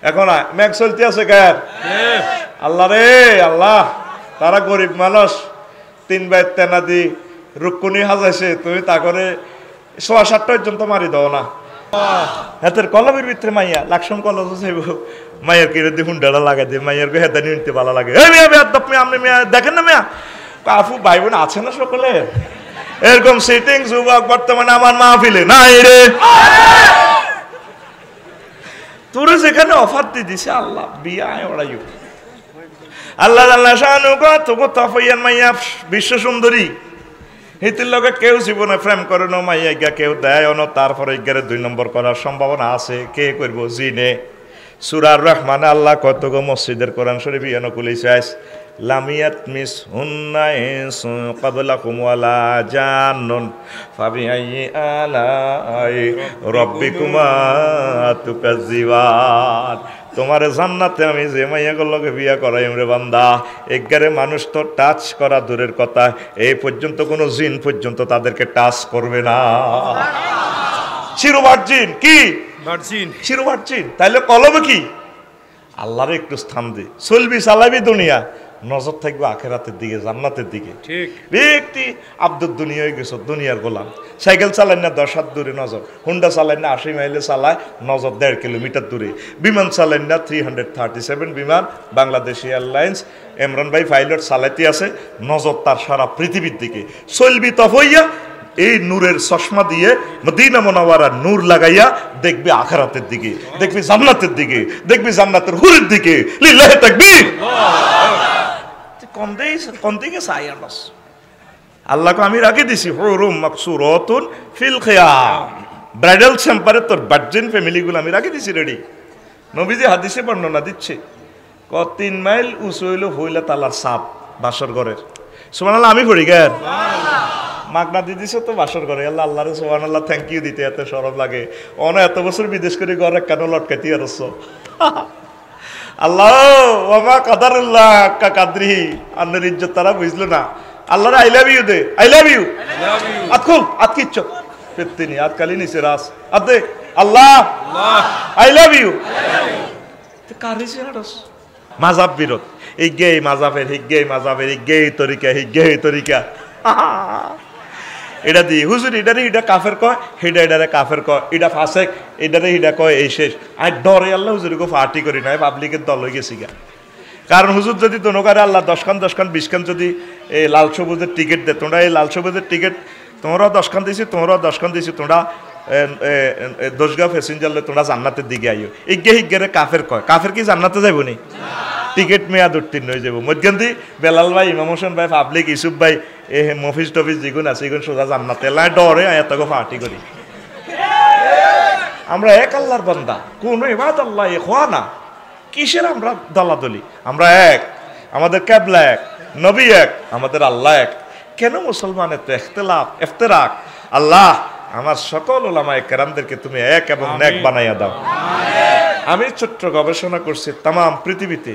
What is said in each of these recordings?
এখন ম্যাগ চলতে আছে কার? আল্লাহ রে আল্লাহ, তারা গরিব মানুষ, 3 ভাই তেনাদি রুক্কুনি হাজাইছে, তুমি তা করে 6-7 পর্যন্ত মারি দাও না। হাতের কলমের ভিতরে মাইয়া লাকসম কলম চাইব, মায়ের কিরে দিয়ে হুন্ডাটা লাগাই দিয়ে মায়ের হেদা নিতে ভালো লাগে। আপনি মেয়া দেখেন না মেয়া, আফু ভাই বোন আছে না সকলে এরকম সিটিং যুবক বর্তমানে আমার মাহফিলে নাই রে। তোরে যেখানে অফার দিয়ে দিছে আল্লাহ বিয়া ওড়াইও আল্লাহ আল্লাহ শানু কত তফাইয়ান মাইয়া বিশ্ব সুন্দরী, হিতির লগে কেউ জীবনে প্রেম করে না, মাইয়া গা কেউ দেয় না, তারপরে 2 নম্বর করার সম্ভাবনা আছে। কে করবো? জিনে। সূরা রহমানে আল্লাহ কত গো মসজিদের কোরআন শরীফ ইয়ানো কুলিছে আইস লামিয়াত মিস হুন্নাইস ক্বাবলাকুম ওয়ালা জান্নুন ফাবিআইয়ি আলাই রাব্বিকুমা তুকাজ্জিবান। তোমার জান্নাতে আমি যে মাইয়াগুলোকে বিয়া করাইম রে বান্দা, 11 মানুষ তো টাচ করা দূরের কথা, এই পর্যন্ত কোনো জিন পর্যন্ত তাদেরকে টাচ করবে না। চিরভার্জিন কি? ভার্জিন, চিরভার্জিন। তাইলে কলবে কি? আল্লাহর একটু স্থান দে, চলবি চালাবি দুনিয়া, নজর থাকবে আখেরাতের দিকে, জান্নাতের দিকে। ঠিক ব্যক্তি আব্দুল দুনিয়া হয়ে গেছ, দুনিয়ার গোলাম। সাইকেল চালায় না 10 হাত দূরে নজর, হুন্ডা চালায় না 80 মাইলে চালায় নজর 1.5 কিলোমিটার দূরে, বিমান চালায় না 337 বিমান বাংলাদেশ এয়ারলাইন্স, ইমরান ভাই পাইলট চালাইতে আছে, নজর তার সারা পৃথিবীর দিকে। চলবি তফইয়া এই নূরের চশমা দিয়ে মদিনা মুনাওয়ারার নূর লাগাইয়া দেখবি আখিরাতের দিকে, দেখবি জান্নাতের দিকে, দেখবি জান্নাতের হুরের দিকে। লিল্লাহি তাকবীর। কোন দিকে সাইয়ানস আল্লাহকে আমি রাখি দিছি হুরুম মাকসুরাতুন ফিল খিয়াম, ব্রাইডাল চেম্বারে তোর ভার্জিন ফ্যামিলিগুলো আমি রাখি দিছি রেডি। নবীজি হাদিসে বর্ণনা দিচ্ছে 3 মাইল উঁচু হইলো হইলা তালার সাপ বাসর ঘরের। সুবহানাল্লাহ, আমি পড়ি গের মাগনা দিয়ে দিছো তো বাসর ঘরে। আল্লাহ আল্লাহরে সুবহানাল্লাহ থ্যাংক ইউ দিতে এত সরব লাগে। অনেক এত বছর বিদেশ করে ঘরে কেন লটকাইতে আরছ আল্লাহ ওমা কাদারুল্লাহ কা কাদরি, আন্নের ইজ্জত তারা বুঝলো না। আল্লাহরে আই লাভ ইউ দে, আই লাভ ইউ আতকুল আতকিচ্ছ পেত্তিনি আতকালি নিচে রাস আদে আল্লাহ আই লাভ ইউ। কারিছে হাড়স মাযাব বিরোধ, এই গে মাযাবের হিগে মাযাবের হিগে তরিকা হিগে তরিকা এটা দি হুজুর এটারে এটা কাফের কয়, হেডা এটারে কাফের কয়, এটা ফাসেক এটারে হিডা কয়, এই শেষ। আর ডরে আল্লাহ হুজুরকে পার্টি করি না, পাবলিকের দল হয়ে গেছি গা। কারণ হুজুর যদি দোনোকারে আল্লাহ 10 খান 20 খান যদি এই লাল সবুজের টিকিট দেয়, তোমরা এই লাল সবুজের টিকিট তোমরাও 10 খান দিয়েছি, তোমরাও 10 খান দিয়েছি, তোমরা 10 প্যাসেঞ্জারলে তোমরা জান্নাতের দিকে আইও। ইগে হিগেরে কাফের কয়, কাফের কি জান্নাতে যাইব নি? টিকিট মেয়াদ উত্তীর্ণ হয়ে যাবো। মধ্যে বেলাল ভাই, ইমাম হোসেন ভাই, পাবলিক ইসুফ ভাই, এ মফিজ টফিজ যেগুন আছে এগুন সোজা জান্নাতে লাই ডরে এত পার্টি করি। আমরা এক আল্লাহর বান্দা, কোন ইবাদ আল্লাহ খোয়া না, কিসের আমরা দলাদলি? আমরা এক, আমাদের ক্যাবলা এক, নবী এক, আমাদের আল্লাহ এক। কেন মুসলমানের তো ইখতিলাফ ইফতিরাক? আল্লাহ আমার সকল উলামায়ে কেরামদেরকে তুমি এক এবং নেক বানাইয়া দাও। আমি ছোট্ট গবেষণা করছি, তাম পৃথিবীতে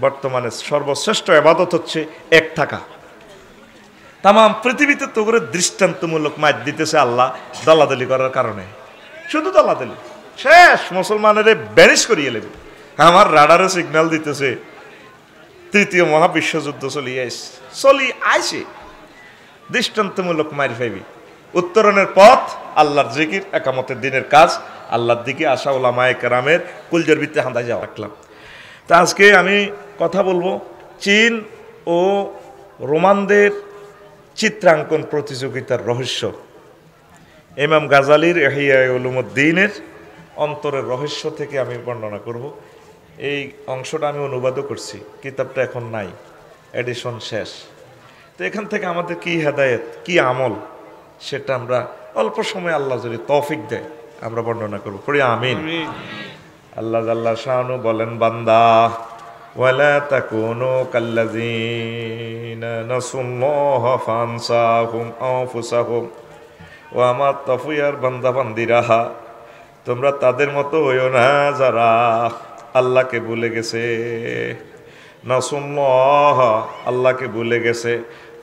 বর্তমানে সর্বশ্রেষ্ঠ ইবাদত হচ্ছে এক থাকা। তাম পৃথিবীতে তো করে দৃষ্টান্তমূলক মাইর দিতেছে আল্লাহ দলাদলি করার কারণে। শুধু দলাদলি শেষ, মুসলমানের ব্যানিশ করিয়ে নেবে। আমার রাডারে সিগন্যাল দিতেছে 3য় মহাবিশ্বযুদ্ধ চলি আইছে, দৃষ্টান্তমূলক মাইর ফাইবি। উত্তরণের পথ আল্লাহর জিকির, একামতের দিনের কাজ, আল্লাহর দিকে আসা ওলামায়ে কেরামের কুলজের ভিত্তে হাঁদায় যাওয়া রাখলাম। তা আজকে আমি কথা বলবো চীন ও রোমানদের চিত্রাঙ্কন প্রতিযোগিতার রহস্য। ইমাম গাজালির ইহইয়া উলুমুদ্দিনের অন্তরের রহস্য থেকে আমি বর্ণনা করব। এই অংশটা আমি অনুবাদও করছি, কিতাবটা এখন নাই, এডিশন শেষ। তো এখান থেকে আমাদের কি হেদায়েত, কি আমল, সেটা আমরা অল্প সময় আল্লাহ যদি তৌফিক দেয় আমরা বর্ণনা করব। পড়ি আমিন। আল্লাহ জাল্লা শানু বলেন, বান্দা ওয়ালা তাকুনু কাল্লাযিনা নাসুল্লাহা ফানসাহুম আনফুসাহুম, ও আমার তফিয়ার বান্দা বান্দিরাহা, তোমরা তাদের মতো হইও না যারা আল্লাহকে ভুলে গেছে। নাসুল্লাহ, আল্লাহকে ভুলে গেছে,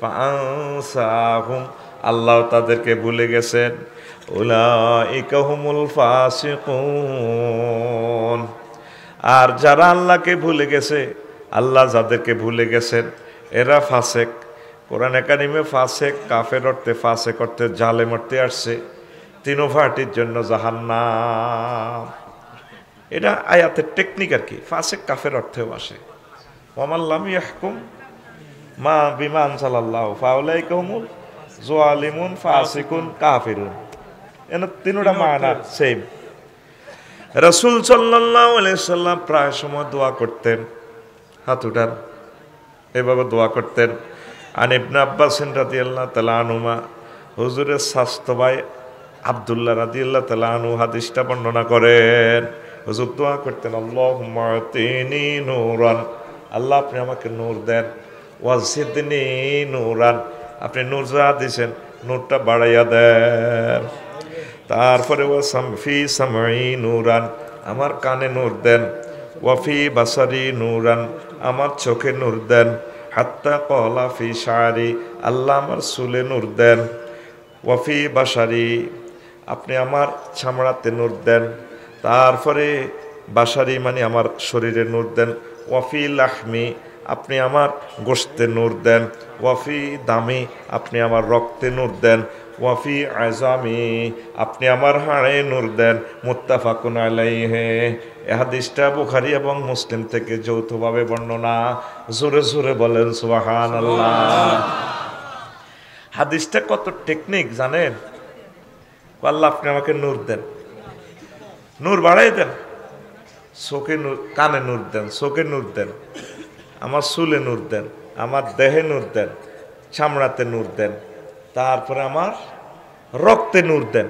ফানসাহুম, আল্লাহ তাদেরকে ভুলে গেছেন। উলাইকা হুমুল ফাসিকুন, আর যারা আল্লাহকে ভুলে গেছে, আল্লাহ যাদেরকে ভুলে গেছেন এরা ফাসেক। কোরআন একাডেমি ফাসেক কাফের অর্থে, ফাসেক অর্থে জালেম অর্থে আসছে। তিনো পার্টির জন্য জাহান্নাম। এটা আয়াতের টেকনিক আর কি। ফাসেক কাফের অর্থেও আসে। ওয়ামাল্লাম ইয়াহকুম মা বিমা আনজালাল্লাহু ফাউলাইকা হুমুল যালিমুন ফাসিকুন কাফিরুন। এর তিনটা মানা সেম। রাসূল সাল্লাল্লাহু আলাইহি সাল্লাম প্রায় সময় দোয়া করতেন, হাত উঠান, এভাবে দোয়া করতেন। আন ইবনে আব্বাস রাদিয়াল্লাহু তাআলা আনহুমা, হুজুরের স্বাস্থ্য ভাই আব্দুল্লাহ রাদিয়াল্লাহু তাআলা আনহু হাদিসটা বর্ণনা করেন। হুজুর দোয়া করতেন, আল্লাহুম্মা আতিনি নূরান, আল্লাহ আপনি আমাকে নূর দেন, ওয়াজিদনি নূরান, আপনি নূর যা দিয়েছেন নূরটা বাড়াইয়া দেন। তারপরে ওয়াসামফি সামাই নূরান, আমার কানে নূর দেন, ওয়াফি বাসারি নূরান, আমার চোখে নূর দেন, হাত্তা কলা ফি শারি, আল্লাহ আমার চুলে নূর দেন, ওয়াফি বাসারি, আপনি আমার চামড়াতে নূর দেন, তারপরে বাসারি মানে আমার শরীরে নূর দেন, ওয়াফি লাহমি, আপনি আমার গোশতে নূর দেন, ওয়াফি দামি, আপনি আমার রক্তে নূর দেন, ওয়াফি আজামি, আপনি আমার হাড়ে নূর দেন। মুত্তাফাকুন আলাইহি। এই হাদিসটা বুখারী এবং মুসলিম থেকে যৌথভাবে বর্ণনা। জোরে জোরে বলেন সুবহানাল্লাহ। হাদিসটা কত টেকনিক জানেন? আল্লাহ আপনি আমাকে নূর দেন, নূর বাড়াই দেন, চোখে নূর, কানে নূর দেন, চোখে নূর দেন, আমার চুলে নূর দেন, আমার দেহে নূর দেন, চামড়াতে নূর দেন, তারপরে আমার রক্তে নূর দেন।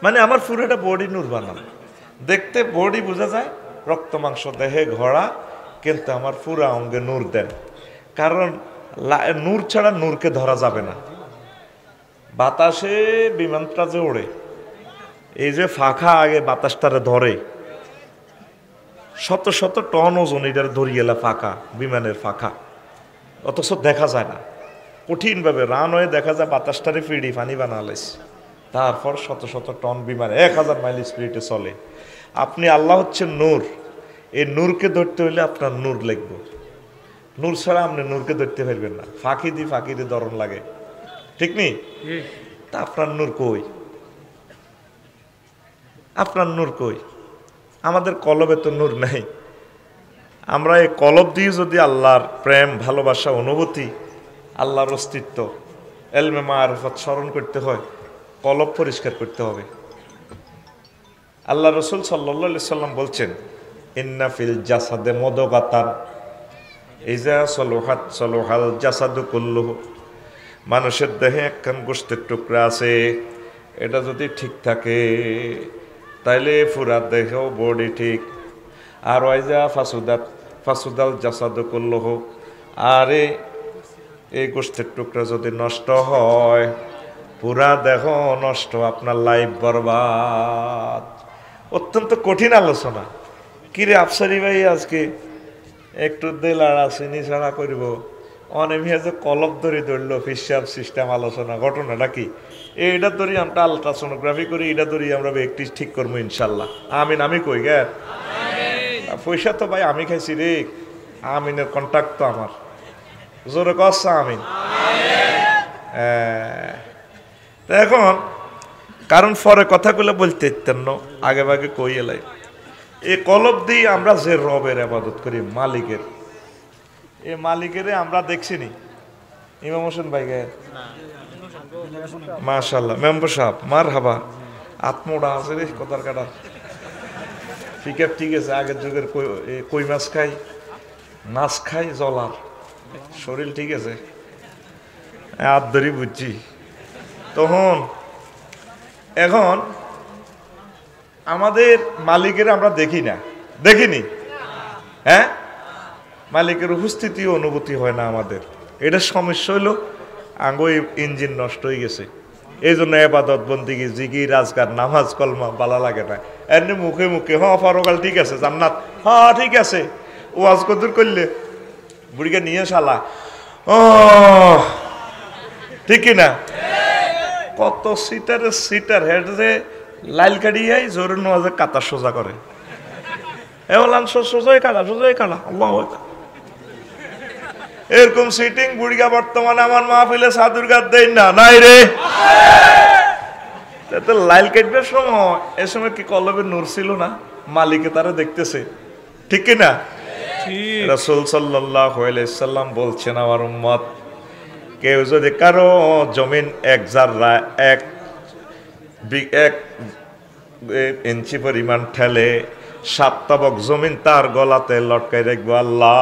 মানে আমার পুরোটা বডি নূর বানান। দেখতে বডি বোঝা যায়, রক্ত মাংস দেহে ঘোড়া, কিন্তু আমার পুরা অঙ্গে নূর দেন। কারণ নূর ছাড়া নূরকে ধরা যাবে না। বাতাসে বিমানটা যে ওড়ে, এই যে ফাঁকা আগে বাতাসটারে ধরে, শত শত টন ওজন এটার ধরিয়েলা ফাঁকা, বিমানের ফাঁকা, অথচ দেখা যায় না। কঠিনভাবে রান হয়ে দেখা যায় বাতাসটারে ফিডি পানি বানালেছে। তারপর শত শত টন বিমান 1000 মাইল স্পিডে চলে। আপনি আল্লাহ হচ্ছেন নূর, এই নূরকে ধরতে হইলে আপনার নূর লাগবে। নূর ছাড়া আপনি নূরকে ধরতে পারবেন না। ফাঁকি দিয়ে দরণ লাগে, ঠিক নেই? তা আপনার নূর কই? আপনার নূর কই? আমাদের কলবে তো নূর নাই। আমরা এই কলব দিয়ে যদি আল্লাহর প্রেম, ভালোবাসা, অনুভূতি, আল্লাহর অস্তিত্ব, এলমে মারিফত স্মরণ করতে হয়, কলব পরিষ্কার করতে হবে। আল্লাহ রসুল সাল্লাল্লাহু আলাইহি সাল্লাম বলছেন, ইন্না ফিল জাসাদে মুদগাতান ইজা সলুহাত সলুহাল জাসাদু কুল্লুহু, মানুষের দেহে একখান গোশতের টুকরা আছে, এটা যদি ঠিক থাকে তাইলে পুরা দেহ বডি ঠিক। আর ওয়াইজা ফাসুদাল জাসাদু কুল্লুহু, আর এই গোশতের টুকরা যদি নষ্ট হয়, পুরা দেহ নষ্ট, আপনার লাইফ বরবাদ। অত্যন্ত কঠিন আলোচনা। কিরে আফসারি ভাই আজকে একটু দেলাড়া চিনি ছাড়া করব, অনেমিয়া যে কলব ধরে ধরলো, ফিসাব সিস্টেম আলোচনা, ঘটনাটা কি? এইটা ধরি আমরা আলট্রাসোনোগ্রাফি করি, এটা ধরি আমরা ব্যক্তি ঠিক করবো ইনশাল্লাহ। আমিন। আমি কই গে পয়সা তো ভাই আমি খাইছি রে, আমিনের কন্ট্যাক্ট তো আমার। জোরে কসা আমিন। এখন কারণ পরে কথাগুলো বলতে ইতেন আগে ভাগে কই এলাই। এই কলব দিয়ে আমরা যে রবের ইবাদত করি, মালিকের, এই মালিকের আমরা দেখছি নি। ইমাম হোসেন ভাই গে মাশাআল্লাহ, মেম্বার সাহেব মারহাবা, আত্মোড়া আছে রে কথার কাটা, পিকআপ ঠিক আছে। আগের যুগের কই মাছ খাই, মাছ খাই জলার, শরীর ঠিক আছে, হাত ধরি বুঝছি তখন। এখন আমাদের মালিকের আমরা দেখি না, দেখিনি, হ্যাঁ, মালিকের উপস্থিতি অনুভূতি হয় না আমাদের। এটা সমস্যা হইল আঙ্গো ইঞ্জিন নষ্ট হয়ে গেছে। এই জন্য ইবাদত বন্দেগী, জিকির, আজকার, নামাজ, কলমা ভালো লাগে না। এমনি মুখে মুখে পরকাল ঠিক আছে, জান্নাত ঠিক আছে, ওয়াজ কদুর করলে বুড়িকে নিয়ে শালা ঠিক কিনা? কত সিটার হেড যে লাইল কাটিয়াই জোরে নোয়াজে কাতার সোজা করে, এ বললাম সোজাই কাটা আল্লাহ আকবার। এরকম সিটিং বুড়িয়া বর্তমানে আমার মাহফিলে সাধুর গাদ দেয় না, নাই রে। লাইল কাটবার সময় এ সময় কি কলবে নূর ছিল না? মালিকে তারা দেখতেছে, ঠিক কিনা? রাসূল সাল্লাল্লাহু আলাইহি সাল্লাম বলছেন, আমার উম্মত কেউ যদি কারো জমিন এক জাররা এক ইঞ্চি পরিমাণ ঠেলে, 7 তাবক জমিন তার গলাতে লটকাই রাখবো আল্লাহ।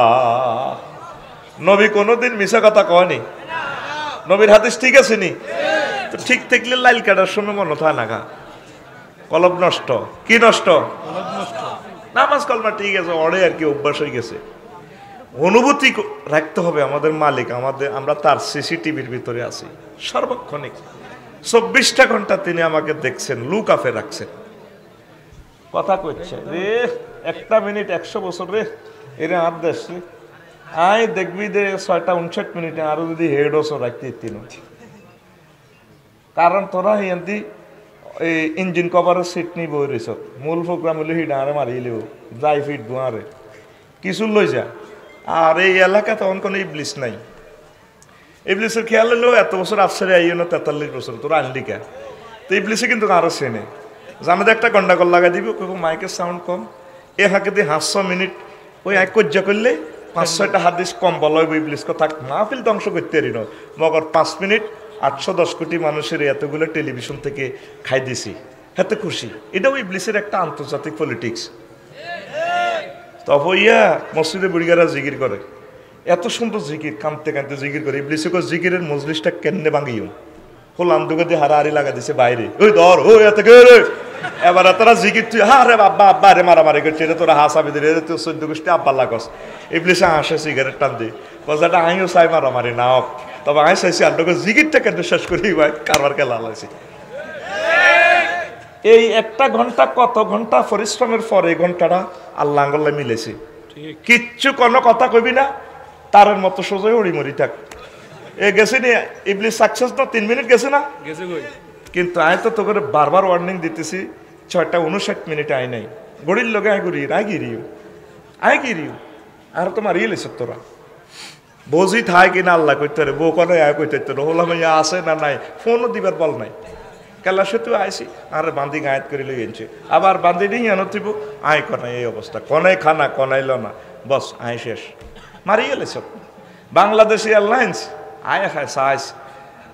নবী কোনোদিন মিছা কথা কয়নি, নবীর হাদিস ঠিক আছে নি? তো ঠিক থাকলে লাইল কাটার সময় মনে হয় না, কলব নষ্ট। কি নষ্ট? নামাজ কলমা ঠিক আছে, অড়ে আর কি অভ্যাস হয়ে গেছে। অনুভূতি রাখতে হবে আমাদের মালিক, আমরা তার সিসিটিভির ভিতরে আছি সর্বক্ষণিক। 24টা ঘন্টা তিনি আমাকে দেখছেন, লুকাফে রাখছেন। কথা কইছে রে 1 মিনিট 100 বছর রে, এরা হাত দেশ রে আয় দেখবি যে 6টা 59 মিনিটে আরো যদি হেড ওসো রাখতে তিন, কারণ তোরা হিয়ান্তি এই ইঞ্জিন কভারের সিট নিয়ে বই রয়েছ, মূল প্রোগ্রাম হলে হিট আরে মারিলেও যাই ফিট দুয়ারে কিছু লই যা। আর এই এলাকা তখন কোনো ইবলিস নাই, ইবলিসের খেয়াল হলেও এত বছর আফসারে আইও না 43 বছর তোরা আনলি কে? তো ইবলিসে কিন্তু আরো চেনে, জানাতে একটা গন্ডাগোল লাগাই দিব, মাইকের সাউন্ড কম, এ হাঁকে দিয়ে 500 মিনিট ওই এক কজ্জা করলে 5-6টা হাদিস কম বলা হইব, ইবলিস কথা মাহফিল ধ্বংস করতে পারি না। মগর 5 মিনিট 810 কোটি মানুষের এতগুলো টেলিভিশন থেকে খাই দিছি, এত খুশি। এটাও ইবলিসের একটা আন্তর্জাতিক পলিটিক্স। তবে ইয়া মসজিদে বুড়িগারা জিকির করে, এত সুন্দর জিকির, কাঁদতে কাঁদতে জিকির করে। ইবলিসে জিকিরের মজলিসটা কেন্নে ভাঙিও, হল আন্দুকে দিয়ে হারাহারি লাগা দিছে বাইরে, ওই ধর ও এত রে। এবার তারা জিকির তুই হা রে আব্বা আব্বা রে মারামারি করছে, এটা তোরা হাসাবি দিলে তোর 14 গোষ্ঠী আব্বা লাগস। ইবলিসে হাসে সিগারেট টান দিয়ে কথাটা আমিও চাই মারামারি না হোক, তবে আমি চাইছি আন্ডকে জিকিরটা কেন শেষ করি কারবার খেলা লাগছে। এই 1 ঘন্টা কত ঘন্টা পরিশ্রমের পর এই ঘন্টাটা আল্লাহ আঙ্গল্লা মিলেছে, কিচ্ছু কোনো কথা কইবি না, তারের মতো সোজাই উড়ি মরি থাক। এ গেছে নি ইবলিস সাকসেস না, 3 মিনিট গেছে না, কিন্তু আমি তো তোকে বারবার ওয়ার্নিং দিতেছি, 6টা 59 মিনিটে আই নাই, গড়ির লগে আয় গড়ি আয় গিরিও আর তোমার রিয়েলিস তোরা বুঝি থাই কিনা আল্লাহ কইতে রে, বউ কোনো আয় কইতে হলাম ইয়া আছে না নাই, ফোনও দিবার বল নাই। কেলা সেতু আইসি আর বান্দি গায়েত করে লই আনছে, আবার বান্দি নিয়ে আনো থিব আয় কনাই, এই অবস্থা, কনাই খানা কনাইল না, বস আয় শেষ মারিয়ে গেলেছ। বাংলাদেশি এয়ারলাইন্স আয় খায় সাইজ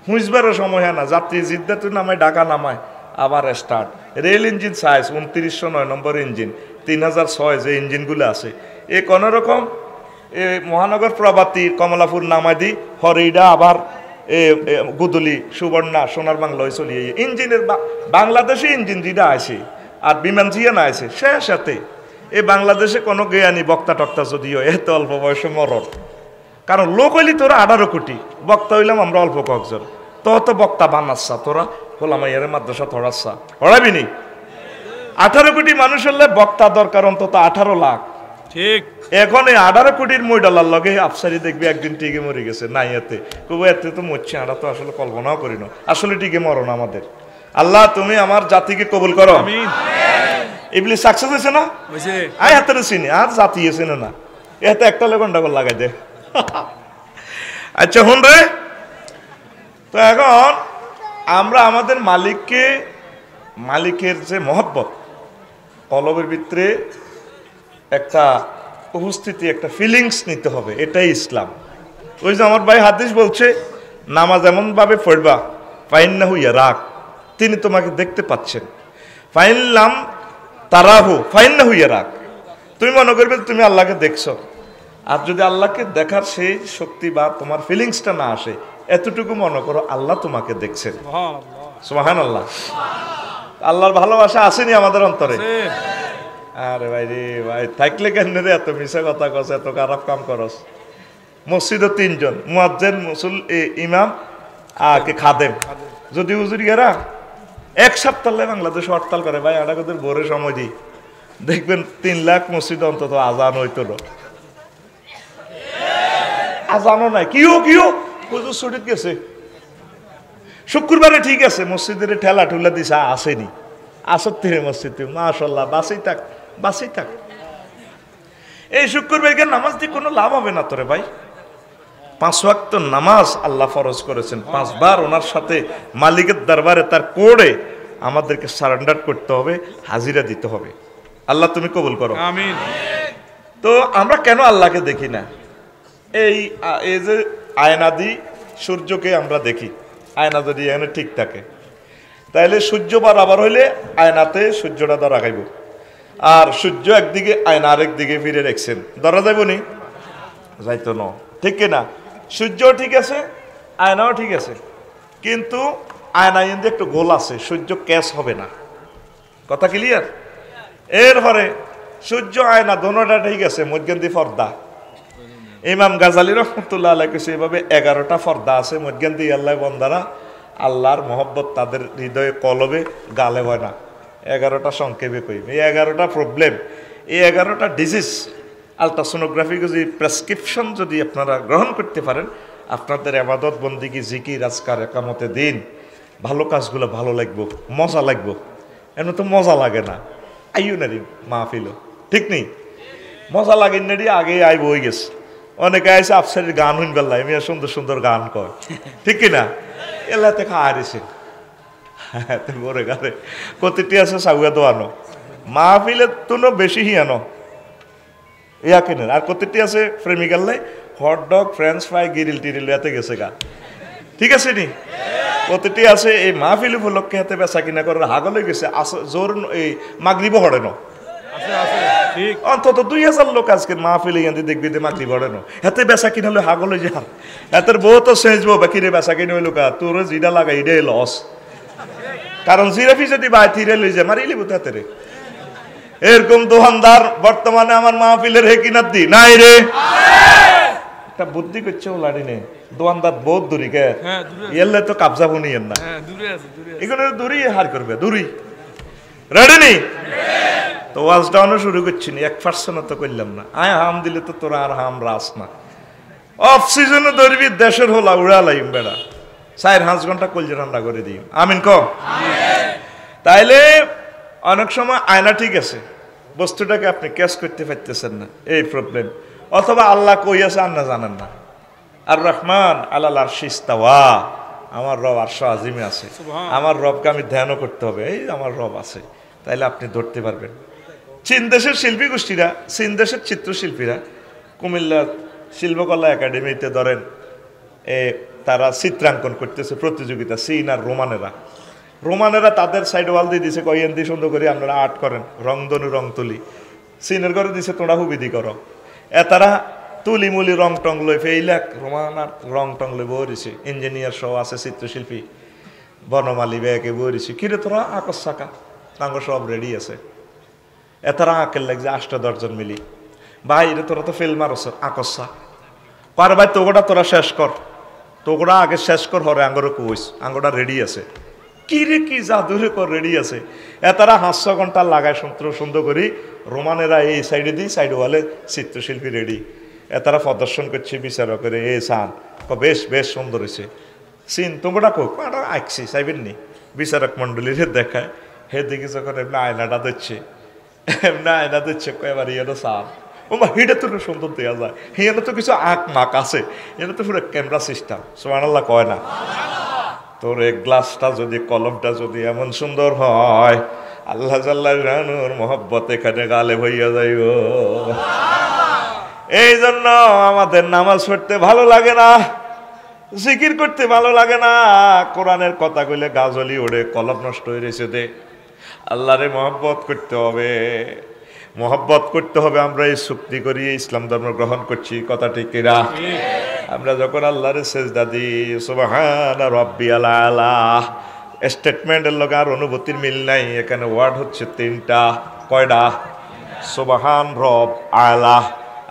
হুঁজবারও সময় হয় না, যাত্রী জিদ্দাতে নামায় ঢাকা নামায় আবার স্টার্ট। রেল ইঞ্জিন সাইজ 2909 নম্বর ইঞ্জিন, 3006 যে ইঞ্জিনগুলো আছে, এ কোনো রকম এ মহানগর প্রভাতী কমলাপুর নামাদি হরিডা আবার গুদুলি সুবর্ণা সোনার বাংলা চলিয়ে ইঞ্জিনের বাংলাদেশি ইঞ্জিন যেটা আছে আর বিমান জিয়া না আছে সে সাথে এই বাংলাদেশে কোনো জ্ঞানী বক্তা টক্তা যদিও এত অল্প বয়সে মরণ, কারণ লোক হইলি তোরা 18 কোটি, বক্তা হইলাম আমরা অল্প কয়েকজন, তো বক্তা বানাচ্ছা তোরা হলাম ইয়ারে মাদ্রাসা থরাচ্ছা হরাবি নি। 18 কোটি মানুষ হলে বক্তা দরকার অন্তত 18 লাখ, ঠিক। এখন এই 18 কোটির মইডালার লগে আফসারি দেখবি একদিন টিকে মরে গেছে, নাই এতে কবু এতে তো মরছে, আমরা তো আসলে কল্পনাও করি না, আসলে টিকে মরণ আমাদের। আল্লাহ তুমি আমার জাতিকে কবুল করো, আমিন। ইবলিস সাকসেস হয়েছে না, আয় হাতে চিনি আর জাতি এসে না, এতে একটা লেগন্ডাগর লাগাই দে। আচ্ছা হুন রে, তো এখন আমরা আমাদের মালিকের যে মহব্বত কলবের ভিতরে একটা উপস্থিতি, একটা ফিলিংস নিতে হবে, এটাই ইসলাম। ওই যে আমার ভাই হাদিস বলছে নামাজ এমন ভাবে পড়বা ফাইন না হইয়া রাখ, তিনি তোমাকে দেখতে পাচ্ছেন, ফাইনলাম তারাহু ফাইন না হইয়া রাখ, তুমি মনে করবে তুমি আল্লাহকে দেখছো। আর যদি আল্লাহকে দেখার সেই শক্তি বা তোমার ফিলিংসটা না আসে, এতটুকু মনে করো আল্লাহ তোমাকে দেখছেন। সুবহানাল্লাহ, আল্লাহর ভালোবাসা আসেনি আমাদের অন্তরে? আরে ভাই রে ভাই, থাকলে কেন রে এত মিশা কথা কস, এত খারাপ কাম করস। মসজিদে 3 জন, মুয়াজ্জিন, ইমাম আর কি খাদেম। যদি হুজুরিয়ারা 1 সপ্তাহ বাংলাদেশে হরতাল করে ভাই, আড়াগদের ভোরে সময় দিই, দেখবেন 3 লাখ মসজিদ অন্তত আজান হইতো না, আজানও নাই। কিও হুজুর ছুটিতে গেছে, শুক্রবারে ঠিক আছে মসজিদের ঠেলা ঠুলা দিছে, আসেনি, আসর থেকে মসজিদ মাশাআল্লাহ বাসেই থাক। এই শুক্রবারকে নামাজ দিয়ে কোনো লাভ হবে না তোরে ভাই। 5 ওয়াক্ত নামাজ আল্লাহ ফরজ করেছেন, 5 বার ওনার সাথে মালিকের দরবারে তার কোড়ে আমাদেরকে সারেন্ডার করতে হবে, হাজিরা দিতে হবে। আল্লাহ তুমি কবুল করো, আমিন। তো আমরা কেন আল্লাহকে দেখি না? এই যে আয়না দি সূর্যকে আমরা দেখি, আয়না যদি এখানে ঠিক থাকে তাহলে সূর্য বরাবর হইলে আয়নাতে সূর্যটা ধরা খাইব, আর সূর্য একদিকে আয়না আরেক দিকে ফিরে রেখছেন, ধরা যাইব নি? যাইতো না, ঠিক কিনা? সূর্য ঠিক আছে, আয়নাও ঠিক আছে, কিন্তু আয়না কিন্তু একটু গোল আছে, সূর্য ক্যাচ হবে না। কথা ক্লিয়ার? এরপরে সূর্য আয়না দোনোটা ঠিক আছে, মধ্যখান দিয়ে পর্দা। ইমাম গাজালি রহমতুল্লাহ আলাইহি কইছে এভাবে 11টা পর্দা আছে মধ্যখান দিয়ে। আল্লাহ বন্দারা আল্লাহর মহব্বত তাদের হৃদয়ে কলবে গালে হয় না। 11টা সংক্ষেপে কইবে, এই 11টা প্রবলেম, এই 11টা ডিজিজ আলট্রাসোনোগ্রাফি যদি প্রেসক্রিপশন যদি আপনারা গ্রহণ করতে পারেন, আপনাদের ইবাদত বন্দিগি জিকির আজকার একামতে দিন ভালো কাজগুলো ভালো লাগবো, মজা লাগবো। এমন তো মজা লাগে না, আইও নারি মাহফিল, ঠিক নেই? মজা লাগে নারি আগে আইব হয়ে গেছে। অনেকে আইসে আফসারির গান হইন বেল্লা, এমনি সুন্দর সুন্দর গান কয়, ঠিক কিনা? এলাতে খাওয়াইছে বরে গারে কতটি আছে সাগুয়া তো আনো মাহফিলে তুনো বেশি হি আনো ইয়া কেনেন, আর কতটি আছে প্রেমিকাল লাই হটডগ ফ্রেঞ্চ ফ্রাই গিরিল টিরিল এতে গেছে গা, ঠিক আছে নি? কতটি আছে এই মাহফিল উপলক্ষে হাতে বেচা কিনা করার হাগলে গেছে, জোর এই মাগরিব হড়ে ন, অন্তত 2000 লোক আজকের মাহফিলে ইয়ান্দি দেখবি দে মাগরিব হড়ে ন, হাতে বেচা কিনা হলে হাগলে যার এতের বউ তো সেজবো বাকি রে বেচা কিনে হইল কা তোর জিডা লাগা ইডে লস, কারণ জিরাফি যদি বাই থিরে লই যায় মারি লিব তাতে রে। এরকম দোকানদার বর্তমানে আমার মাহফিলের হে কিনার দি নাই রে, একটা বুদ্ধি করছে ও লাড়ি নে দোকানদার বহুত দূরি কে এলে তো কাবজা বনিয়েন না, এগুলো দূরি হার করবে দূরি রেডি নি? তো ওয়াজ ডাউনও শুরু করছি নি, 1% তো করলাম না, আয় হাম দিলে তো তোরা আর হাম রাস না। অফ সিজনে ধরবি দেশের হোলা উড়া লাইম বেড়া 4-5 ঘন্টা কলজে ঠান্ডা করে দিই, আমিন ক। তাইলে অনেক সময় আয়না ঠিক আছে, বস্তুটাকে আপনি ক্যাচ করতে পারতেছেন না, এই প্রবলেম। অথবা আল্লাহ কই আছে আর না জানেন না। আর রহমান আলাল আরশি ইস্তাওয়া, আমার রব আরশ আজিমে আছে, আমার রবকে আমি ধ্যানও করতে হবে, এই আমার রব আছে, তাইলে আপনি ধরতে পারবেন। চীন দেশের শিল্পী গোষ্ঠীরা, চীন দেশের চিত্রশিল্পীরা কুমিল্লা শিল্পকলা একাডেমিতে ধরেন তারা চিত্রাঙ্কন করতেছে প্রতিযোগিতা, চীন আর রোমানেরা তাদের সাইড ওয়াল দিয়ে দিছে কয়েন দিয়ে সুন্দর করে আপনারা আর্ট করেন, রংধনু রং তুলি। চীনের ঘরে দিছে তোমরা হুবিদি করো, তারা তুলি মুলি রং টং লই ফেইলাক রোমানার রং টং লই বরিছে, ইঞ্জিনিয়ার সহ আছে চিত্রশিল্পী বনমালী ব্যাগে বরিছে, কিরে তোরা আকস চাকা তাঙ্গ সব রেডি আছে, এতারা আঁকের লাগছে 8-10 জন মিলি, ভাই রে তোরা তো ফেল মারছ আকসা পার ভাই তোগোটা তোরা শেষ কর, তোগোটা আগে শেষ কর, হরে আঙ্গরে কইস আঙ্গোটা রেডি আছে, কি রে কি জাদুরে কর রেডি আছে। এতারা 500 ঘন্টা লাগায় সুন্দর করি, রোমানেরা এই সাইডে দিই সাইড ওয়ালে চিত্রশিল্পী রেডি, এতারা প্রদর্শন করছে বিচারকের এ সান বেশ বেশ সুন্দর হয়েছে, সিন তোমরা কোক আঁকছি চাইবেন নি, বিচারক মন্ডলীর দেখায়, হে দেখি যখন এমনি আয়নাটা দিচ্ছে, এমনি আয়না দিচ্ছে এবার ইয়েটা সান ও মা হিটা তো সুন্দর দেওয়া যায়, হিয়ানো তো কিছু আঁক মাক আছে, এটা তো পুরো ক্যামেরা সিস্টেম, সুবহানাল্লাহ কয় না? তোর এক গ্লাসটা যদি কলমটা যদি এমন সুন্দর হয়, আল্লাহ জাল্লাহ জানুর মহব্বত এখানে গালে হইয়া যাইব। এই জন্য আমাদের নামাজ পড়তে ভালো লাগে না, জিকির করতে ভালো লাগে না, কোরআনের কথা কইলে গাজলি ওড়ে, কলম নষ্ট হয়ে রয়েছে দে। আল্লাহরে মহব্বত করতে হবে, মহব্বত করতে হবে। আমরা এই চুক্তি করি ইসলাম ধর্ম গ্রহণ করছি, কথা ঠিক কিনা? আমরা যখন আল্লাহরে সেজদা দিই সুবহানা রাব্বিয়াল আলা, স্টেটমেন্টের লগে আর অনুভূতির মিল নাই, এখানে ওয়ার্ড হচ্ছে 3টা, কয়টা? সুবহান রব আলা,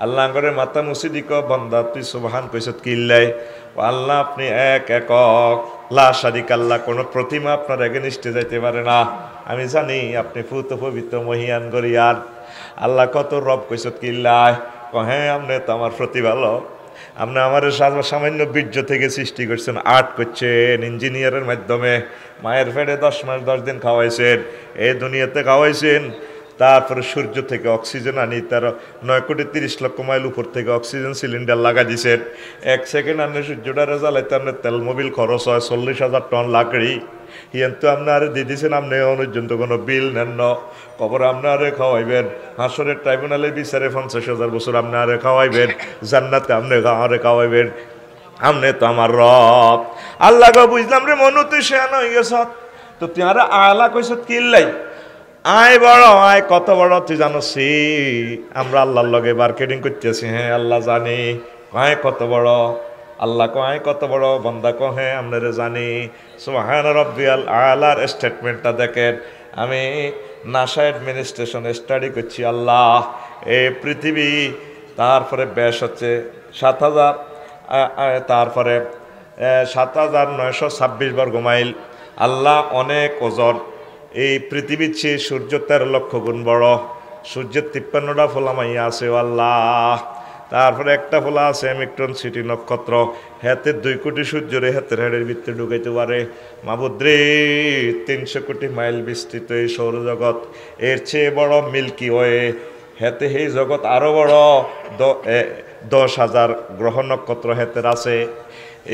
আল্লাহ করে মাথা মুসিদি ক বান্দা তুই সুবহান কইছত কিল্লাই, আল্লাহ আপনি এক একক, লা শারিকা আল্লাহ, কোনো প্রতিমা আপনার এগেনিস্টে যাইতে পারে না। আমি জানি আপনি পুত পবিত্র মহিয়ান গরিয়ান, আল্লাহ কত রব কইছত কিল্লাই, হ্যাঁ আপনি তো আমার প্রতিপালক, আপনি আমার সামান্য বীর্য থেকে সৃষ্টি করছেন, আর্ট করছেন ইঞ্জিনিয়ারের মাধ্যমে, মায়ের পেটে 10 মাস 10 দিন খাওয়াইছেন, এই দুনিয়াতে খাওয়াইছেন, তারপরে সূর্য থেকে অক্সিজেন আনি, তার 9,30,00,000 মাইল উপর থেকে অক্সিজেন সিলিন্ডার লাগা দিছেন। 1 সেকেন্ড আপনি সূর্যটারে জ্বালাইতে আপনার তেল মোবিল খরচ হয় 40,000 টন লাকড়ি। কিন্তু আপনার দিয়ে দিয়েছেন, আপনি পর্যন্ত কোনো বিল নেন না। কবর আপনারে খাওয়াইবেন, হাসরের ট্রাইব্যুনালের বিচারে 50,000 বছর আপনারে খাওয়াইবেন, জান্নাতে আপনি খাওয়াইবেন। আমনে তো আমার রব। আল্লাহ গো বুঝলাম রে, মনু তুই শেয়ান হয়ে গেছ, তো তুই আর আলা কইস কিল্লাই আয় বড়, আয় কত বড় তুই জানোসি? আমরা আল্লাহর লগে মার্কেটিং করতেছি। হ্যাঁ আল্লাহ জানি। আয় কত বড়? আল্লাহ কো আয় কত বড়? বান্দা কো হ্যাঁ আপনারা জানি। সুবহান রাব্বিয়াল আলার স্টেটমেন্টটা দেখেন। আমি নাসা অ্যাডমিনিস্ট্রেশন স্টাডি করছি। আল্লাহ এই পৃথিবী, তারপরে ব্যাস হচ্ছে 7,000, তারপরে 7,926 বর্গ মাইল। আল্লাহ অনেক ওজন। এই পৃথিবীর চেয়ে সূর্য 13 লক্ষ গুণ বড়। সূর্যের 53টা ফোলা মাইয়া আছে আল্লাহ। তারপরে একটা ফোলা আছে অ্যামিক্টন সিটি নক্ষত্র। হাতের 2 কোটি সূর্যরে হাতের হেডের ভিতরে ঢুকাইতে পারে। মাবুদ্রে 300 কোটি মাইল বিস্তৃত এই সৌরজগৎ। এর চেয়ে বড় মিল্কি ওয়ে। হেতে এই জগৎ আরো বড়। 10,000 গ্রহ নক্ষত্র হেতের আছে।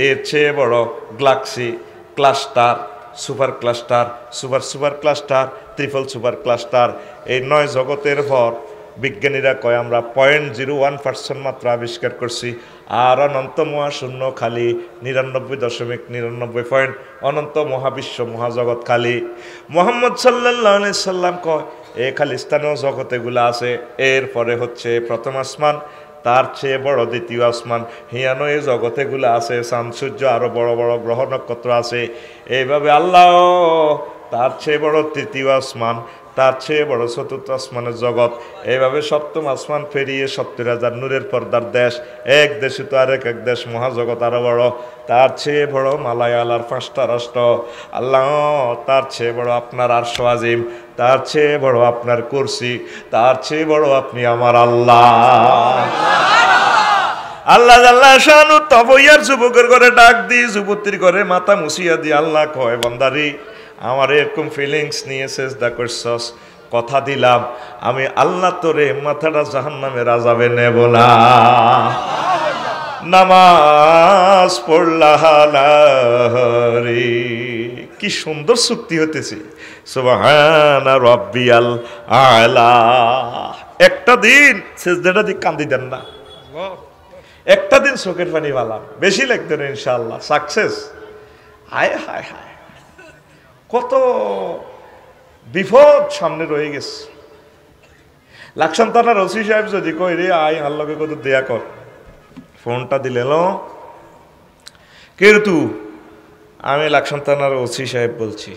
এর চেয়ে বড় Galaxy, cluster, super cluster, super cluster, triple super cluster. এই 9 জগতের পর বিজ্ঞানীরা কয় আমরা 0.01% মাত্র আবিষ্কার করছি। আর অনন্ত মহাশূন্য খালি 99.99 অনন্ত মহাবিশ্ব মহাজগৎ খালি। মুহাম্মদ সাল্লাল্লাহু আলাইহি সাল্লাম কয় এই খালি স্থানীয় জগতেগুলো আছে। এরপরে হচ্ছে প্রথম আসমান, তার চেয়ে বড় দ্বিতীয় আসমান, হিয়ানো এই জগতেগুলো আছে। চাঁদ সূর্য আরো বড় বড় গ্রহ নক্ষত্র আছে। এইভাবে আল্লাহ তার চেয়ে বড় তৃতীয় আসমান, তার চেয়ে বড় চতুর্থ আসমানের জগৎ। এইভাবে সপ্তম আসমান পেরিয়ে 70,000 নূরের পর্দার দেশ। এক দেশে তো আরেক এক দেশ, মহাজগৎ আরো বড়। তার চেয়ে বড় মালায়ালার 5টা রাষ্ট্র। আল্লাহ তার চেয়ে বড় আপনার আরশ আজিম, তার চেয়ে বড় আপনার কুরসি, তার চেয়ে বড় আপনি আমার আল্লাহ। আল্লাহ আল্লাহ শানু তবইয়ার যুবকের ঘরে ডাক দি, যুবতীর ঘরে মাথা মুছিয়া দি আল্লাহ কয় বান্দারি আমার এরকম ফিলিংস নিয়ে সেজদা করছস, কথা দিলাম আমি আল্লাহ তোরে মাথাটা জাহান্নামের আযাবে নেব না। নামাজ পড়লাহারি, কি সুন্দর চুক্তি হতেছে। সুবহানা রাব্বিয়াল আলা। একটা দিন সেজদাটা দিক কান্দি দেন না, একটা দিন চোখের পানি বালাম, বেশি লাগতো না ইনশাআল্লাহ। সাকসেস। হায় হায় হায়, কত বিপদ সামনে রয়ে গেছে। লাকসাম থানার ওসি সাহেব যদি কই রে আয় আল্লাহকে কত দেয়া কর, ফোনটা দিলে কে তু? আমি লাকসাম থানার ওসি সাহেব বলছি,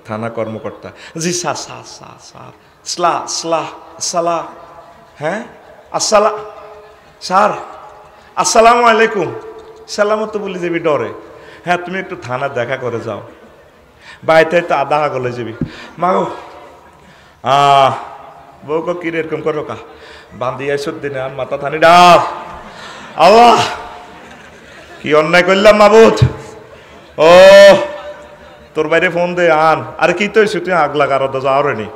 থানা কর্মকর্তা। জি স্যার স্যার স্যার স্যার স্লা স্লা সালা, হ্যাঁ আসসালা স্যার আসসালামু আলাইকুম। সালামত তো বলি যাবি ডরে। হ্যাঁ তুমি একটু থানা দেখা করে যাও, বাড়িতে তো আধা গলে যাবি। মাগো বউকে কি এরকম করো কা বান্ধি আইসর দিনে আর মাথা থানি ডাল। আল্লাহ কি অন্যায় করলাম মাবুদ। ও তোর বাইরে ফোন দে আন। আরে কি তো তুই আগ লাগার যাওয়ার নি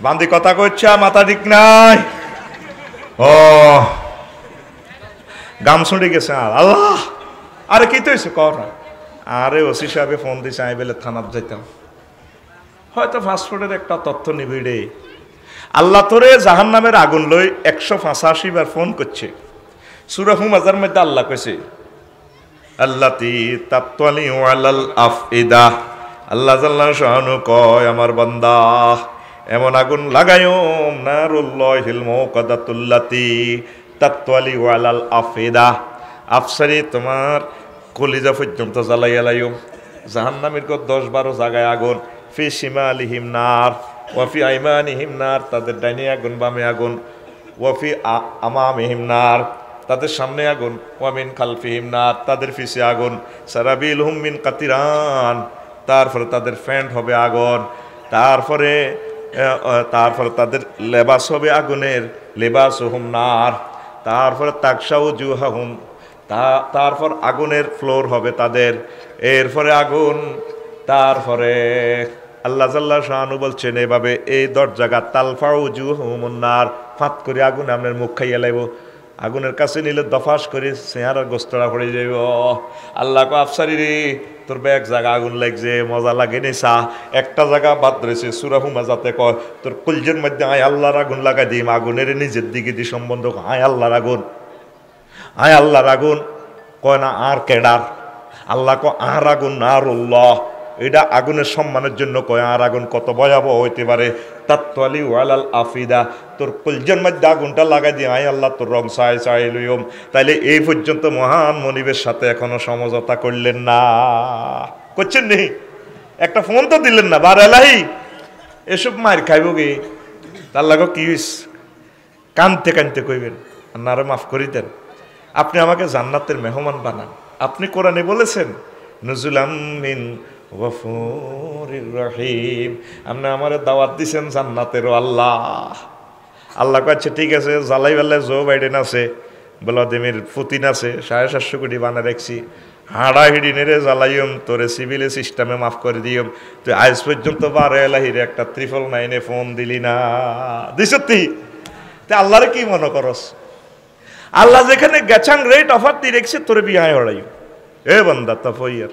বান্ধি কথা কইছে, মাথা ঠিক নাই। ও গাম শুনে গেছে। আর আল্লাহ আরে কি তো কর না। আরে ওসি সাহেবে ফোন দিছে আমি বেলে থানাত যাইতাম, হয়তো ফাস্টফুডের একটা তথ্য নিবিড়ে। আল্লাহ তোরে জাহান্নামের আগুন লই 185 বার ফোন করছে। সূরা হুমাযার মধ্যে আল্লাহ কইছে আল্লাতি তাতওয়ালি আলাল আফইদা। আল্লাহ জাল্লা শানু কয় আমার বান্দা এমন আগুন লাগায়ো নারুল্লাহিল মুকাদাতুল্লাতি তাতওয়ালি আলাল আফইদা। আফসারি তোমার কলিজা পর্যন্ত জ্বালাইয়া লাইও। জাহান্নামের 10-12 জায়গায় আগুন। ফি শিমালিহিম নার ওয়াফি আইমানিহিম নার, তাদের ডাইনে আগুন বামে আগুন। ওয়াফি আমামিহিম নার, তাদের সামনে আগুন। ওয়ামিন খালফিহিম নার, তাদের পিছে আগুন। সারাবিলহুম মিন কাতিরান, তারপরে তাদের ফ্যান্ট হবে আগুন। তারপরে তাদের লেবাস হবে আগুনের, লেবাসুহুম নার। তারপরে তাকশাউ জুহাহুম, তারপর আগুনের ফ্লোর হবে তাদের। এরপরে আগুন, তারপরে আল্লাহ জাল্লা শাহানু বলছেন এভাবে এই দরজাগা তালফাউ জুহুমুন নার, ফাঁত করে আগুন আপনার মুখ খাইয়া লাইব। আগুনের কাছে নিলে দফাস করে চেহারার গোস্তরা পড়ে যাইব। আল্লাহ কো আফসারি রে তোর এক জায়গা আগুন লাগছে, মজা লাগে নি চা, একটা জায়গা বাদ রয়েছে সূরা হুমাযাতে কয় তোর কলজের মধ্যে আয় আল্লাহর আগুন লাগাই দিম, আগুনের নিজের দিকে দি সম্বন্ধ আয় আল্লাহর আগুন, আয় আল্লাহর আগুন। কয় না আর কেডার, আল্লাহ কয় আর আগুন নারুল্লাহ, এটা আগুনের সম্মানের জন্য কয়। আর আগুন কত ভয়াবহ হইতে পারে, তাত্তালি ওয়ালাল আফিদা, তোর কলজের মধ্যে আগুনটা লাগাই দিয়ে আয় আল্লাহ তোর রং চাই চাই লইম। তাইলে এই পর্যন্ত মহান মনিবের সাথে এখনো সমঝোতা করলেন না, করছেন নি? একটা ফোন তো দিলেন না, বার এলাহি এসব মার খাইব গে। তার লাগো কি কানতে কানতে কইবেন না আরে মাফ করি দেন, আপনি আমাকে জান্নাতের মেহমান বানান। আপনি কোরআনে বলেছেন নুজুলাম মিন গফুরির রহিম, আপনি আমারে দাওয়াত দিছেন জান্নাতের আল্লাহ। আল্লাহ কাছে ঠিক আছে, জ্বালাই বেলায় জো বাইডেন আছে, ভ্লাদিমির পুতিন আছে, 750 কোটি বানা রাখছি, হাড়া হিড়ি নেড়ে জ্বালাইম তোরে সিভিল সিস্টেমে মাফ করে দিও। তুই আজ পর্যন্ত বারে এলাহিরে একটা 999 ফোন দিলি না, দিস তুই আল্লাহরে কি মনে করস? আল্লাহ যেখানে গেছাং রেট অফার দিয়ে রেখেছে তোরে বিয়ে হড়াই, এ বন্দা তফইয়ার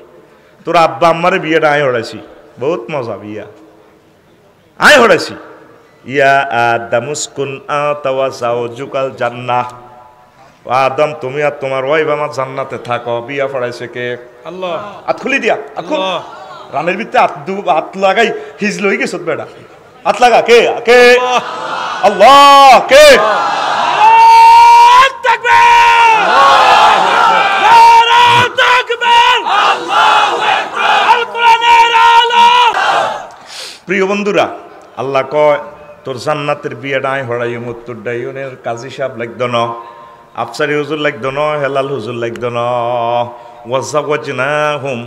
তোর আব্বা আম্মারে বিয়েটা আয় হড়াইছি, বহুত মজা বিয়া আয় হড়াইছি। ইয়া আদামুসকুন আতাওয়া যাওজুকাল জান্নাহ, আদম তুমি আর তোমার ওয়াইফ আমার জান্নাতে থাকো। বিয়া পড়াইছে কে? আল্লাহ। হাত খুলি দিয়া, আল্লাহ রানের ভিতরে হাত লাগাই হিজল হয়ে গেছ বেটা, হাত লাগা কে কে? আল্লাহ কে? প্রিয় বন্ধুরা, আল্লাহ কয় তোর জান্নাতের বিয়েটা আয় হড়াই মুত্তুর ডাইনের কাজী সাহেব লাগতো না, আফসারি হুজুর লাগতো না, হেলাল হুজুর লাগতো না। ওয়াজাওয়াজনাহুম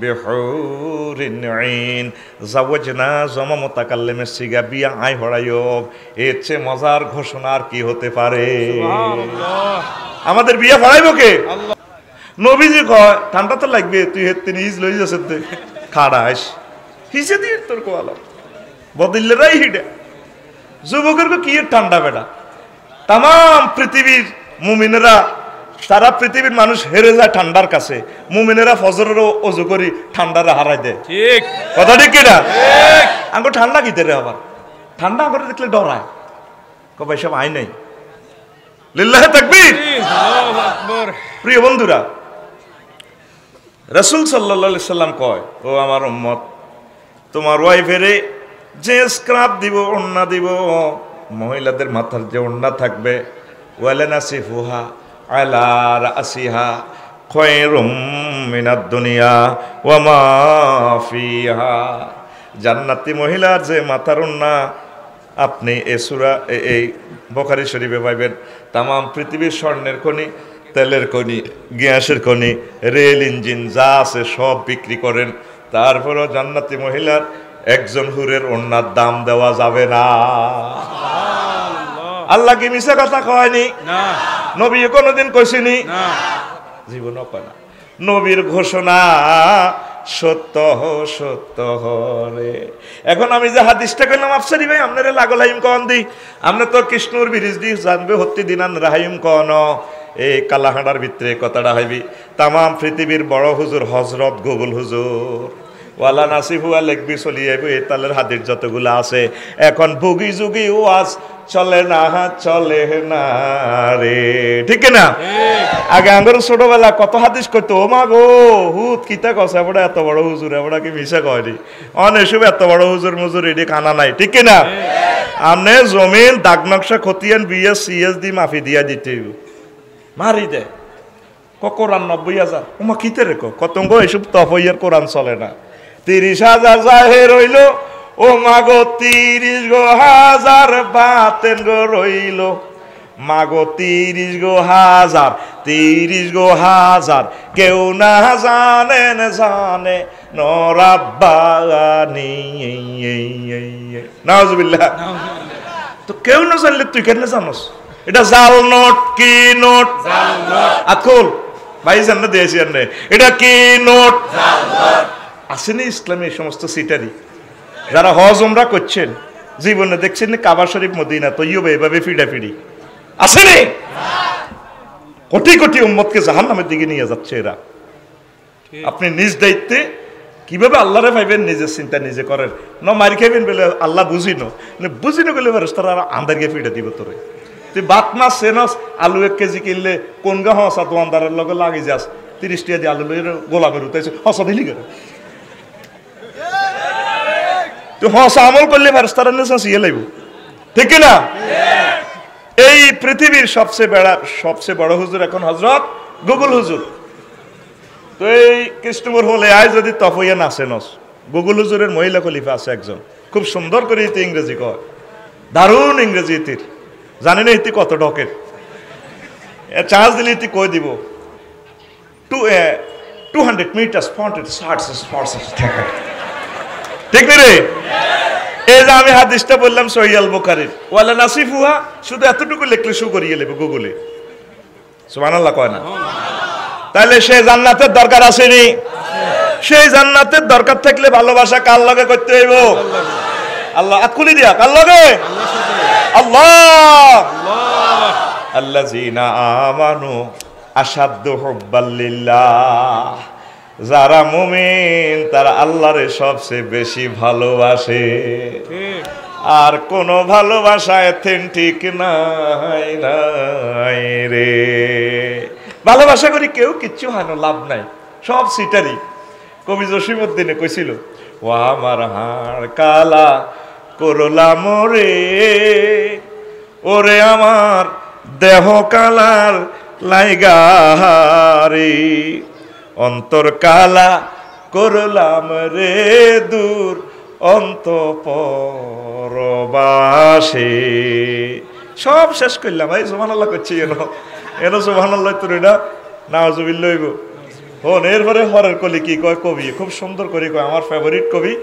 বিহুরিন আইন, জাওয়াজনা জমা মুতাকাল্লিমের সিগা বিয়া আয় হড়াইও, এর চেয়ে মজার ঘোষণা আর কি হতে পারে? আমাদের বিয়ে হড়াইব কে? নবীজি কয় ঠান্ডা তো লাগবে, তুই হেতে নিজ লই যাচ্ছে তুই খাড়াস হিসে দিয়ে তোর কোয়াল বদলেরাই হিডে যুবকের কি ঠান্ডা বেটা। তাম পৃথিবীর মুমিনেরা, সারা পৃথিবীর মানুষ হেরে যায় ঠান্ডার কাছে, মুমিনেরা ফজরের অজু করি ঠান্ডারে হারাই দেয়। ঠিক কথা ঠিক কিনা? আঙ্গো ঠান্ডা কিতে রে, আবার ঠান্ডা করে দেখলে ডরায়, কবাই সব আই নাই। লিল্লাহে তাকবীর। প্রিয় বন্ধুরা, রাসূল সাল্লাল্লাহু আলাইহি সাল্লাম কয় ও আমার উম্মত, তোমার ওয়াইফেরে যে স্ক্রাব দিব, ওড়না দিব, মহিলাদের মাথার যে ওড়না থাকবে, ওয়ালানাসিফুহা আলা রাসিহা খায়রুম মিনাদ দুনিয়া ওয়া মা ফিহা, জান্নাতি মহিলার যে মাথার ওড়না আপনি এই সূরা এই বুখারী শরীফে পাইবেন। তাম পৃথিবীর স্বর্ণের খনি, তেলের খনি, গ্যাসের খনি, রেল ইঞ্জিন যা আছে সব বিক্রি করেন, তারপরও জান্নাতি মহিলার একজন হুরের ওড়নার দাম দেওয়া যাবে না। আল্লাহ কি মিছা কথা কয়নি? নবী কোনদিন কইছিনি? জীবনও কয় না। নবীর ঘোষণা সত্য সত্য হরে। এখন আমি যে হাদিসটা কইলাম আফসারি ভাই আপনারে লাগলাইম কন দি, আপনি তো কৃষ্ণর ব্রিজ দি জানবে হত্তি দিনান রাহিম কন, এই কালাহাঁড়ার ভিতরে কথাটা হইবি। তাম পৃথিবীর বড় হুজুর হজরত গুগল হুজুর ওয়ালা নাসিফুয়া লেখবি চলি যাইব, এই তালের হাদিস যতগুলো আছে। এখন বুগি যুগি ওয়াজ চলে না, চলে না রে, ঠিক না? আগে আঙ্গর ছোটবেলা কত হাদিস করতো, ও মা গো হুত কিতা কছে এবড়া এত বড় হুজুর, এবড়া কি মিশা কয়নি অনেসব এত বড় হুজুর মুজুর এটি কানা নাই, ঠিক না? আমনে জমিন দাগ নকশা খতিয়ান বিএস সিএস দি মাফি দিয়া দিতে মারি দে কোরআন 90,000 ওমা কিতে রে কতঙ্গ এসব তফইয়ার কোরআন চলে না। 30,000 জাহের রইল, ও মাগো 30,000 বাতেন গো রইল, মাগো 30,000 কেউ না জানেন জানে নরাব্বানি নাউজুবিল্লাহ। তো কেউ না জানলে তুই কেন জানোস? এটা জাল নোট, কি নোট? আকুল ভাই জান্না দিয়েছি এটা কি নোট? আসেনি ইসলামে এই সমস্ত সিটারি যারা হজ উমরা করছেন জীবনে দেখছেন না কাবা শরীফ মদিনা তৈয়বে এভাবে ফিডাফিডি আছে রে? কোটি কোটি উম্মতকে জাহান্নামের দিকে নিয়ে যাচ্ছে এরা। আপনি নিজ দায়িত্বে কিভাবে আল্লাহরে পাইবেন নিজের চিন্তা নিজে করেন। ন মারি খাইবেন বলে আল্লাহ বুঝিনো গেলে তারা আন্দার গিয়ে ফিডে দিব তোরে। তুই বাত মাছ সেনস আলু 1 কেজি কিনলে কোন গা হসা দোয়ানদারের লগে লাগি যাস 30 টাকা দিয়ে আলু গোলামের উঠাইছে হসা দিলি করে তুই হসা আমল করলে তারা নেশিয়ে লাগব, ঠিক না? এই পৃথিবীর সবচেয়ে বড় হুজুর এখন হজরত গুগল হুজুর। তো এই কৃষ্ণপুর হলে আয় যদি তফইয়া নাচে নস গুগল হুজুরের মহিলা খলিফা আছে একজন, খুব সুন্দর করে ইতি ইংরেজি কয়, দারুণ ইংরেজি ইতির, জানি না ইতি কত ডকের, চার্জ দিলে ইতি কই দিব 200 মিটার্স ঠিক রে? এই যে আমি হাদিসটা বললাম সহিহ আল বুখারীর, ওয়ালা নাসিফুহা, শুধু এতটুকু লিখলে শু করিয়ে নেবে গুগলে, সুবহানাল্লাহ কয় না? তাহলে সে জান্নাতের দরকার আসেনি? সেই জান্নাতের দরকার থাকলে ভালোবাসা কার লগে করতে হইব? আল্লাহ আকুলি দিয়া কার লগে? আল্লাহ। আল্লাযীনা আমানু আশাদ্দু হুব্বাল লিল্লাহ, যারা মুমিন তারা আল্লাহরে সবচেয়ে বেশি ভালোবাসে। আর কোন ভালোবাসা এথেন্টিক নাই নাই রে। ভালোবাসা করি কেউ কিচ্ছু হয় না, লাভ নাই, সব সিটারি। কবি জসিমউদ্দিনে কইছিল, ও আমার হাড় কালা করলাম রে, ওরে আমার দেহ কালার লাইগারে, অন্তর কালা করলাম রে দূর অন্তঃপরবাসে। সব শেষ করলাম। এই সুবহানাল্লাহ করছি এন সুবহানাল্লাহ তোর এটা নাউজুবিল্লাহ হইব। হন এরপরে হরের কলি কি কয় কবি, খুব সুন্দর করে কয়, আমার ফেভারিট কবি,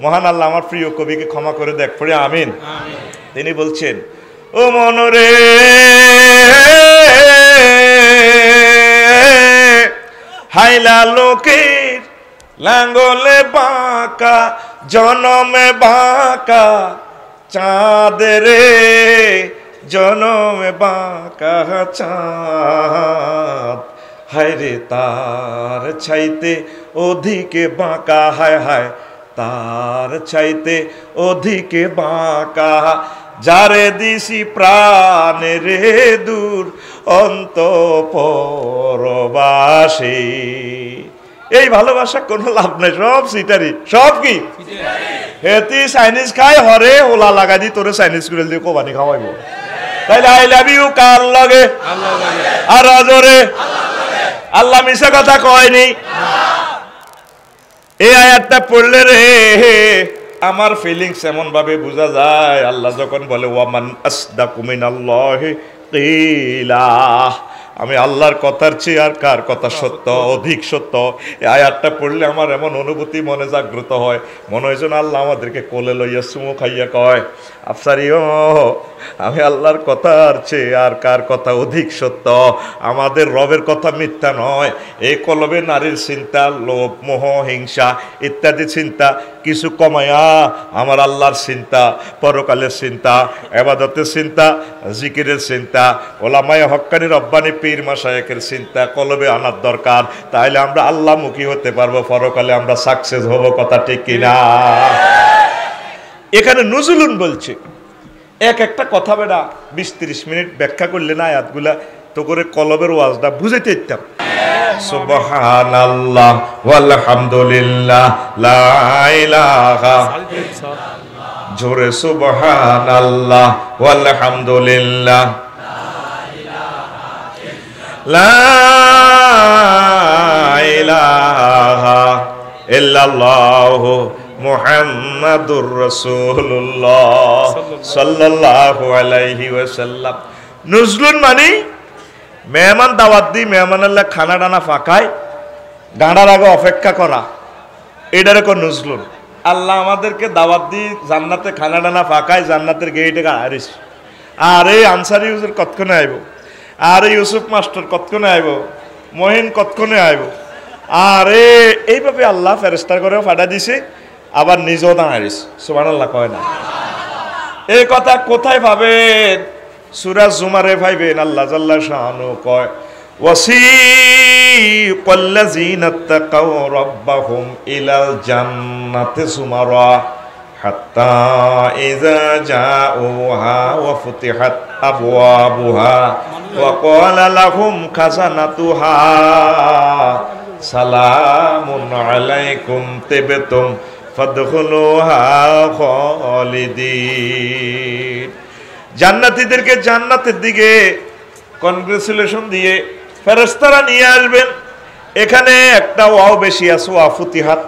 মহান আল্লাহ আমার প্রিয় কবিকে ক্ষমা করে দেখ, পড়ে আমিন। তিনি বলছেন, ও মনরে হাইলা লোকের লাঙ্গলে বাঁকা, জনমে বাঁকা চাঁদরে, জনমে বাঁকা চাঁদ, হায়রে তার চাইতে অধিকে বাঁকা, হায় হায় তার চাইতে অধিকে বাঁকা, যারে দিছি প্রাণে রে দূর অন্তঃপরবাসে। এই ভালোবাসা কোনো লাভ নাই, সব সিটারি, সব কি হেতি চাইনিজ খাই হরে ওলা লাগা দি তোরে চাইনিজ করে দিয়ে কোবানি খাওয়াইব। তাইলে আই লাভ ইউ কার লগে? আর রাজরে আল্লাহ মিশা কথা কয়নি। এই আয়াতটা পড়লে রে আমার ফিলিংস এমন ভাবে বোঝা যায়, আল্লাহ যখন বলে ওয়ামান আসদাকু মিনাল্লাহি কিলা, আমি আল্লাহর কথার চেয়ে আর কার কথা সত্য, অধিক সত্য। এই আয়াতটা পড়লে আমার এমন অনুভূতি মনে জাগ্রত হয়, মনে হয় যেন আল্লাহ আমাদেরকে কোলে লইয়া চুমু খাইয়া কয়, আফসারিও আমি আল্লাহর কথার চেয়ে আর কার কথা অধিক সত্য, আমাদের রবের কথা মিথ্যা নয়। এই কলবে নারীর চিন্তা, লোভ, মোহ, হিংসা ইত্যাদি চিন্তা কিছু কমায়া আমার আল্লাহর চিন্তা, পরকালের চিন্তা, ইবাদতের চিন্তা, জিকিরের চিন্তা, ওলামায়ে হক্কানি রব্বানি পীর মাশায়েখের চিন্তা কলবে আনার দরকার। তাইলে আমরা আল্লাহমুখী হতে পারবো, পরকালে আমরা সাকসেস হব। কথা ঠিক কিনা? এখানে নজরুল বলছে, এক একটা কথা বেড়া 20-30 মিনিট ব্যাখ্যা করলে না আয়াতগুলা তো করে কলবের ওয়াজটা বুঝাইতে দিতাম। সুবহানাল্লাহ ওয়ালহামদুলিল্লাহ লা ইলাহা জোরে সুবহানাল্লাহ ওয়ালহামদুলিল্লাহ লা ইলাহা ইল্লাল্লাহু মুহাম্মাদুর রাসূলুল্লাহ সাল্লাল্লাহু আলাইহি ওয়াসাল্লাম। নজরুল মানে মেহমান দাওয়াত দি মেহমানাল্লাহ খানা টানা ফাঁকায় গাঁড়ার আগে অপেক্ষা করা, এটার কোন নজরুল। আল্লাহ আমাদেরকে দাওয়াত দি জান্নাতে খানা টানা ফাঁকায় জান্নাতের গেটে হারিস। আর এই আনসারি হুজুর কতক্ষণে আইব, আর এই ইউসুফ মাস্টার কতক্ষণে আইব, মহিন কতক্ষণে আইব। আর এইভাবে আল্লাহ ফেরেশতার করেও ফাটা দিছে। আবার নিজেও দাঁড়াইস, সুবহানাল্লাহ কয় না? এই কথা কোথায় পাবেন? সূরা জুমারে পাইবেন। আল্লাহ জাল্লা শানু কয় ওয়াসিকাল্লাযীনা তাকাউ রাব্বাহুম ইলাল জান্নাতি যুমারা হাত্তা ইযা জাউহা ওয়া ফুতিহাত আবওয়াবুহা ওয়া ক্বালা লাহুম খাজানাতুহা সালামুন আলাইকুম তিবতুম ফাদখুলুহা খালিদিন। জান্নাতীদেরকে জান্নাতের দিকে কনগ্রেচুলেশন দিয়ে ফেরেশতারা নিয়ে আসবেন। এখানে একটা ওয়াও বেশি আছে, ওয়া ফুতিহাত।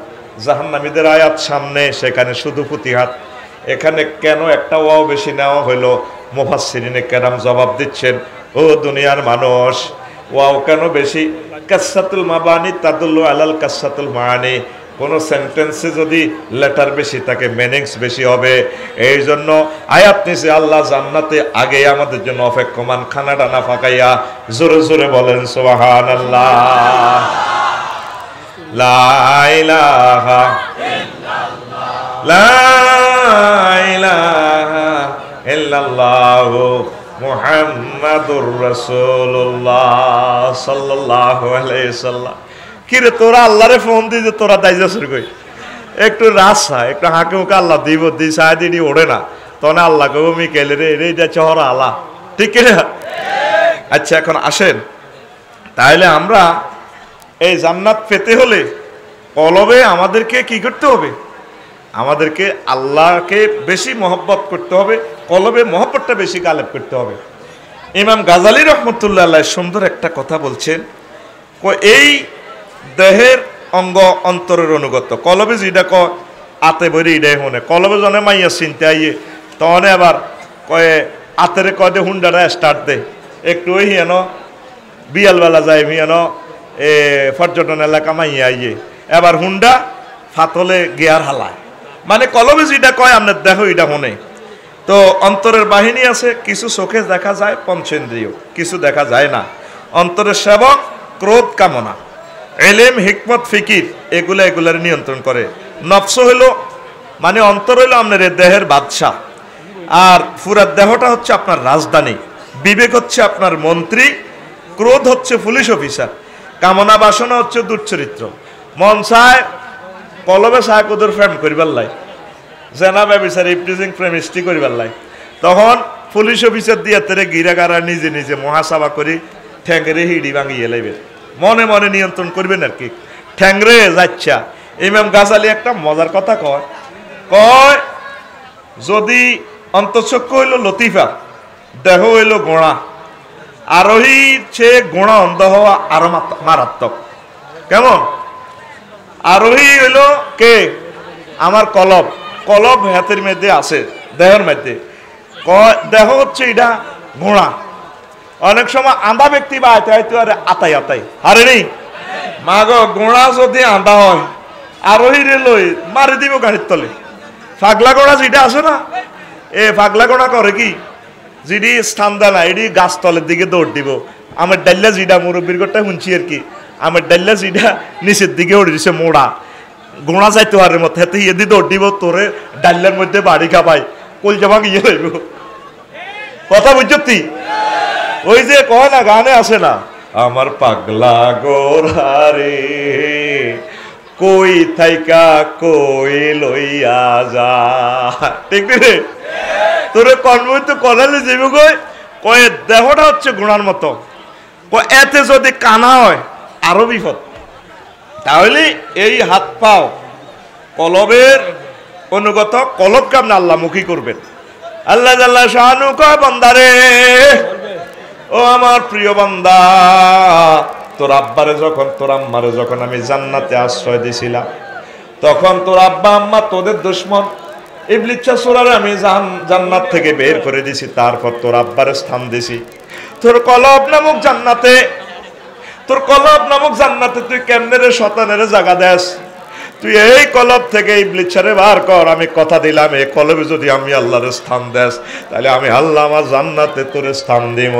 জাহান্নামীদের আয়াত সামনে, সেখানে শুধু ফুতিহাত। এখানে কেন একটা ওয়াও বেশি নেওয়া হলো? মুফাসসিরিনে কেরাম জবাব দিচ্ছেন, ও দুনিয়ার মানুষ, ওয়াও কেন বেশি? কাসসাতুল মাবানি তাদুল্লু আলাল কাসসাতুল মাআনি। কোন সেন্টেন্সে যদি লেটার বেশি থাকে মিনিংস বেশি হবে। এই জন্য আয়াত নিচে আল্লাহ জান্নাতে আগে আমাদের জন্য অপেক্ষমান, খানা ডানা ফাঁকাইয়া। জোরে জোরে বলেন সুবহানাল্লাহ। লা ইলাহা ইল্লাল্লাহ, লা ইলাহা ইল্লাল্লাহু মুহাম্মাদুর রাসূলুল্লাহ সাল্লাল্লাহু আলাইহি সাল্লাম। কিরে তোরা আল্লাহরে ফোন দিতে তোরা দাইজা শুরু কই, একটু রাসা একটু হাঁকে মুখে আল্লাহ দিব দি সাহায্যি ওড়ে না, তখন আল্লাহ কবো মিকেল রে এটা চহরা আল্লাহ, ঠিক কিনা? আচ্ছা এখন আসেন, তাহলে আমরা এই জান্নাত পেতে হলে কলবে আমাদেরকে কি করতে হবে? আমাদেরকে আল্লাহকে বেশি মহব্বত করতে হবে, কলবে মহব্বতটা বেশি গালেব করতে হবে। ইমাম গাজালি রহমতুল্লাহ আলাইহ সুন্দর একটা কথা বলছেন, এই দেহের অঙ্গ অন্তরের অনুগত, কলবে যেটা কয় আতে বইরে এটাই শুনে। কলবে জনে মাইয়া চিনতে আইয়ে তখন আবার কয়ে আতেরে কয় দে হুন্ডাটা স্টার্ট দে, একটু ওই হেন বিয়ালবেলা যায় হেন পর্যটন এলাকা মাইয়া আইয়ে এবার হুন্ডা ফাতলে গিয়ার হালায়। মানে কলবে যেটা কয় আপনার দেখো এটা শুনে। তো অন্তরের বাহিনী আছে, কিছু চোখে দেখা যায় পঞ্চেন্দ্রিয়, কিছু দেখা যায় না। অন্তরের সেবক ক্রোধ কামনা, এলেম হিকমত ফিকির এগুলার নিয়ন্ত্রণ করে। নফস হইলো মানে অন্তর হইলো আপনার দেহের বাদশা, আর পুরা দেহটা হচ্ছে আপনার রাজধানী। বিবেক হচ্ছে আপনার মন্ত্রী, ক্রোধ হচ্ছে পুলিশ অফিসার, কামনা বাসনা হচ্ছে দুশ্চরিত্র। মন চায় কলবে চায় কোদের প্রেম করিবার লাই, জেনা ব্যবচার ইফটিজিং প্রেমিস্টি করিবার লাই, তখন পুলিশ অফিসার দিয়ে তেরে গিরাগারা নিজে নিজে মহাসভা করি ঠ্যাংরে হিড়ি ভাঙিয়ে লাইবে, মনে মনে নিয়ন্ত্রণ করবেন আর কি। ঠ্যাংরে যাচ্ছা। ইমাম গাজালি একটা মজার কথা কয়, কয় যদি অন্তঃচক্ষু হইল লতিফা, দেহ হইল গোড়া, আরোহীর চেয়ে গোড়া অন্ধ হওয়া আরো মারাত্মক। কেমন? আরোহী হইল কে? আমার কলব, কলব হাতের মধ্যে আছে, দেহের মধ্যে। দেহ হচ্ছে এটা ঘোড়া। অনেক সময় আন্ধা ব্যক্তি বা আতাই আতাই আরে নেই মা গো, গোড়া যদি আন্ধা হয় আরোহীরে লই মারি দিব গাড়ির তলে। ফাগলা গোড়া যেটা আছে না, এ ফাগলা গোড়া করে কি, যেটি স্থান দেয় না, এটি গাছ তলের দিকে দৌড় দিব। আমার ডাল্লা যেটা মুরব্বীর গোটা শুনছি আর কি, আমার ডাল্লা যেটা নিচের দিকে উড়ে দিছে মোড়া, গোড়া যাইতে পারে মতো হাতে ইয়ে দিয়ে দৌড় দিব, তোরে ডাল্লার মধ্যে বাড়ি খাবাই কল জামা গিয়ে লইব। কথা বুঝছি? ওই যে কয় না, গানে আসে না, আমার পাগলা গোরারে কই থাইকা কই লইয়া যা, ঠিক রে? তোরে কনভূত কলালে যাইব কই, কয়ে দেহটা হচ্ছে গোড়ার মতো, এতে যদি কানা হয় আরো বিপদ। তাহলে এই হাত পাও কলবের অনুগত, কলবকে আপনি আল্লাহমুখী করবেন। আল্লাহ জাল্লা শানু কয় বান্দারে, ও আমার প্রিয় বান্দা, তোর আব্বারে যখন তোর আম্মারে যখন আমি জান্নাতে আশ্রয় দিছিলাম, তখন তোর আব্বা আম্মা তোদের দুশমন, ইবলিস সূরারে আমি জান্নাত থেকে বের করে দিছি, তারপর তোর আব্বারে স্থান দিছি তোর কলব নামক জান্নাতে। তোর কলব নামক জান্নাতে তুই কেমনে রে শয়তানের জায়গা দেস? তুই এই কলব থেকে ইবলিসরে বার কর, আমি কথা দিলাম এই কলবে যদি আমি আল্লাহর স্থান দেস, তাহলে আমি আল্লাহ আমার জান্নাতে তোর স্থান দিব।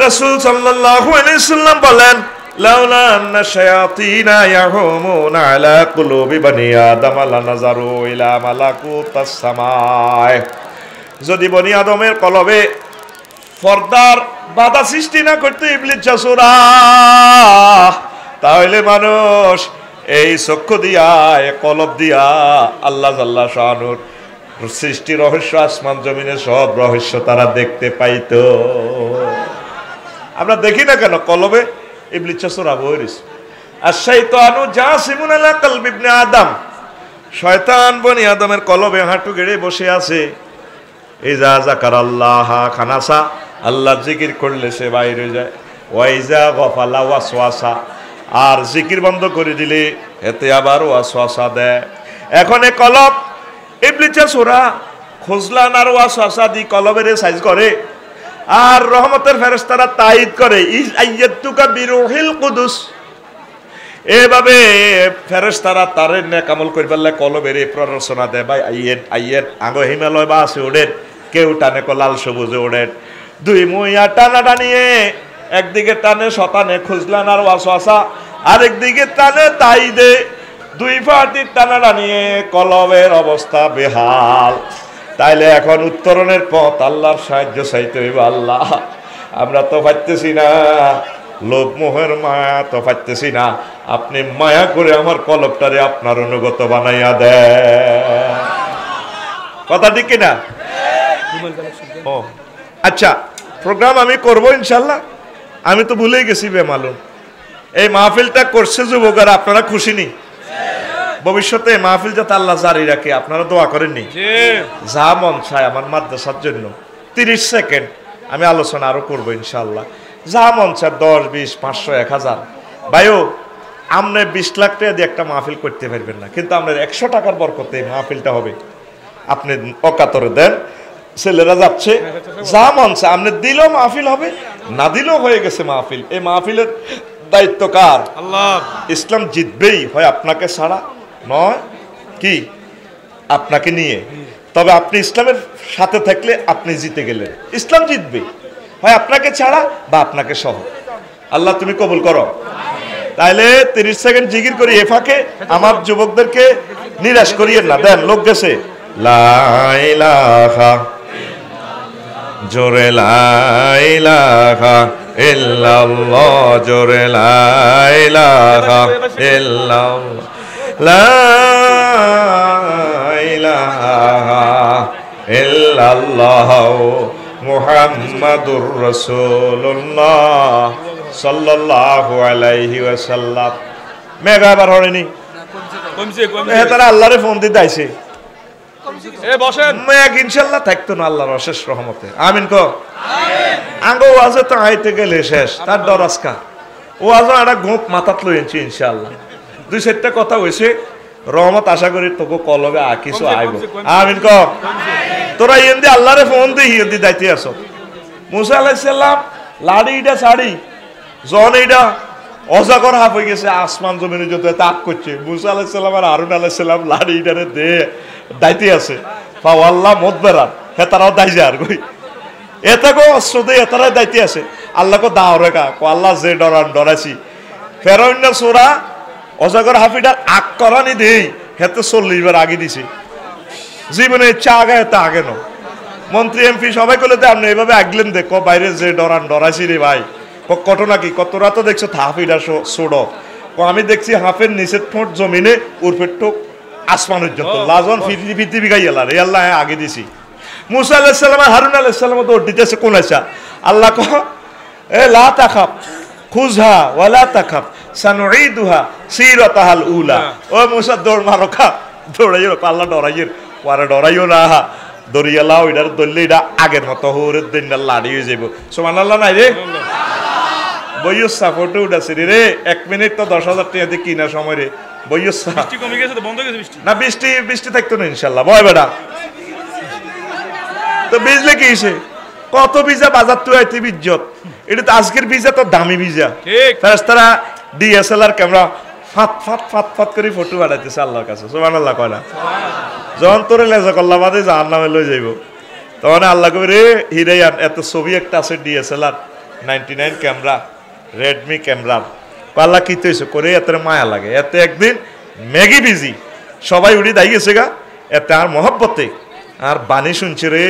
রাসূল সাল্লাল্লাহু আলাইহি সাল্লাম বলেন, লাউলা আন্না শায়াতিনা ইয়াহুমুনা আলা কুলুবি বনি আদম লানাযারু ইলা মালাকুতাস সামায়। যদি বনি আদমের কলবে পর্দার বাধা সৃষ্টি না করতে ইবলিস জাসুরা, তাহলে মানুষ এই চক্ষু দিয়া কলব দিয়া আল্লাহ জাল্লা শানুর সৃষ্টি রহস্য, আসমান জমিনের সব রহস্য তারা দেখতে পাইতো। আমরা দেখি না কেন? কলবে ইবলিস জাসুরা বইরিস। আর শাইতানু জাসিমুন আলা কলবি ইবনে আদম, শয়তান বনি আদমের কলবে হাঁটু গেড়ে বসে আছে। ইজা যাকারাল্লাহ খানাসা, আল্লাহর জিকির করলে সে বাইরে যায়। ওয়াইজা গফালা ওয়াসওয়াসা, আর জিকির বন্ধ করে দিলে এতে আবার ওয়াসওয়াসা দেয়। এখন এ কলব ইবলিস জাসুরা খুজলান আর ওয়াসওয়াসা দি কলবের সাইজ করে, আর রহমতের ফেরেশতারা তাইদ করে আইয়াতুকা বিরুহিল কুদুস। এভাবে ফেরেশতারা তার নেক আমল করিবার কলবের প্ররোচনা দেয়। ভাই আইয়েন আইয়েন আগে হিমালয় বা আছে ওড়েন, কেউ টানে লাল সবুজে ওড়েন। দুই মুইয়া টানা টানিয়ে একদিকে টানে শতানে খুজলান আর ওয়াসওয়াসা, আরেকদিকে টানে তাইদে। দুই পার্টির টানা টানিয়ে কলবের অবস্থা বেহাল। তাইলে এখন উত্তরণের পথ আল্লাহর সাহায্য চাইতে হইব। আল্লাহ আমরা তো পাইতেছি না, লোভ মোহের মায়া তো পাইতেছি না, আপনি মায়া করে আমার কলবটারে আপনার অনুগত বানাইয়া দেন। কথা ঠিক কিনা? ও আচ্ছা, প্রোগ্রাম আমি করব ইনশাল্লাহ। আমি তো ভুলেই গেছি বেমালুম। এই মাহফিলটা করছে যুবকরা, আপনারা খুশি নি? ভবিষ্যতে মাহফিল যাতে আল্লাহ জারি রাখে, আপনারা দোয়া করেননি? যা মন চায় আমার মাদ্রাসার জন্য 30 সেকেন্ড আমি আলোচনা আরো করবো ইনশাল্লাহ। যা মন চায় 10, 20, 500, 1000। ভাইও আপনি 20 লাখ টাকা দিয়ে একটা মাহফিল করতে পারবেন না, কিন্তু আপনার 100 টাকার বরকতে মাহফিলটা হবে। আপনি অকাতরে দেন, ছেলেরা যাচ্ছে, যা মন চায় আপনি দিলেও মাহফিল হবে, না দিলেও হয়ে গেছে মাহফিল। এই মাহফিলের দায়িত্ব কার? আল্লাহ। ইসলাম জিতবেই হয় আপনাকে ছাড়া, নয় কি আপনাকে নিয়ে। তবে আপনি ইসলামের সাথে থাকলে আপনি জিতে গেলেন, ইসলাম জিতবে হয় আপনাকে ছাড়া বা আপনাকে সহ। আল্লাহ তুমি কবুল করো। তাইলে 30 সেকেন্ড জিকির করি। এ ফাঁকে আমার যুবকদেরকে নিরাশ করিয়েন না। দেন লোক গেছে লা ইলাহা, জোরে লা ইলাহা ইল্লাল্লাহ, জোরে লা ইলাহা ইল্লাল্লাহ, লা ইলাহা ইল্লাল্লাহ মুহাম্মাদুর রাসূলুল্লাহ সাল্লাল্লাহু আলাইহি ওয়াসাল্লাম। মেঘা বার হয়নি, তারা আল্লাহরে ফোন দিতে আইছে। মেঘ ইনশাল্লাহ থাকতো না আল্লাহর অশেষ রহমতে। আমিন কো আঙ্গ ওয়াজে তো আইতে গেলে শেষ, তার ডর আজকা ওয়াজও একটা গোপ মাথাত লইছি ইনশাল্লাহ। 2-4টা কথা হয়েছে, রহমত আশা করি তোকে কলবে কিছু আইব। আমিন কো। তোরা ইন্দি আল্লাহরে ফোন দিয়ে ইন্দি দাইতে আসো। মুসা আলাইহিস সালাম লাড়িটা ছাড়ি জন এইটা অজাগর হাফ হয়ে গেছে, আসমান জমিনে যত তাক করছে। মুসা আলাইহিস সালাম আর হারুন আলাইহিস সালাম লাড়িটারে দে দাইতে আছে। পাও আল্লাহ মত বেরান হে তারাও দাই যায় আর কই এটা গো অস্ত্র দিয়ে তারা দাইতে আছে। আল্লাহ কো দাও রেখা কো আল্লাহ যে ডরান ডরাইছি। ফেরাউনের সোরা অজাগর হাফিটার আগ করানি দেই হেতে 40 বার আগে দিছি। জীবনে ইচ্ছা আগে হেতে আগে ন মন্ত্রী এমপি সবাই কলে আপনি এইভাবে আগলেন দেখো বাইরে যে ডরান ডরাইছি রে ভাই। ঘটনা কি? কতরা তো দেখছো হাফিটা সোড় আমি দেখছি হাফের নিচের ঠোঁট জমিনে উর্ফের ঠোক আসমান পর্যন্ত লাজন পৃথিবী গাইয়ালার এই আল্লাহ আগে দিছি। মুসা আলাইহিস সালাম আর হারুন আলাইহিস সালাম তো দিতেছে কোন আশা। আল্লাহ কহ এ লা তাখাব খুজহা ওয়ালা তাখাব সানুঈদুহা সিরাতাহাল উলা। ও মুসা দৌড় মারো খা দৌড়াইও আল্লাহ ডরাইয়ের পরে ডরাইও না দরিয়ালা ওইটার দললে এটা আগের মতো হরে দিন লাড়ি হয়ে যাইব। সুবহানাল্লাহ নাই রে বইয়সা ফটো উঠাছে রে 1 মিনিট তো 10,000 টাকা দিয়ে কিনা সময় রে বইয়সা বৃষ্টি কমে গেছে তো বন্ধ হয়ে গেছে বৃষ্টি না বৃষ্টি থাকতো না ইনশাআল্লাহ বয় বেটা তো বিজলে কি হইছে কত ভিজা বাজার তো আইতে বিজ্জত এটা তো আজকের ভিজা তো দামি ভিজা ঠিক ফেরেশতারা ডিএসএলআর ক্যামেরা ফাত ফাত ফাত ফাত করে ফটো বানাইতেছে আল্লাহর কাছে সুবহানাল্লাহ কয় না যখন তোরে লেজা কল্লা বাদে জাহান্নামে লই যাইব তখন আল্লাহ কবে রে হিরাইয়ান এত ছবি একটা আছে ডিএসএলআর 99 ক্যামেরা রেডমি ক্যামেরা ক পাল্লা কি তৈছে করে এত মায়া লাগে, এতে একদিন ম্যাগি বিজি সবাই উড়ি দাই গেছে গা, এতে আর মহব্বতে আর বাণী শুনছে রে,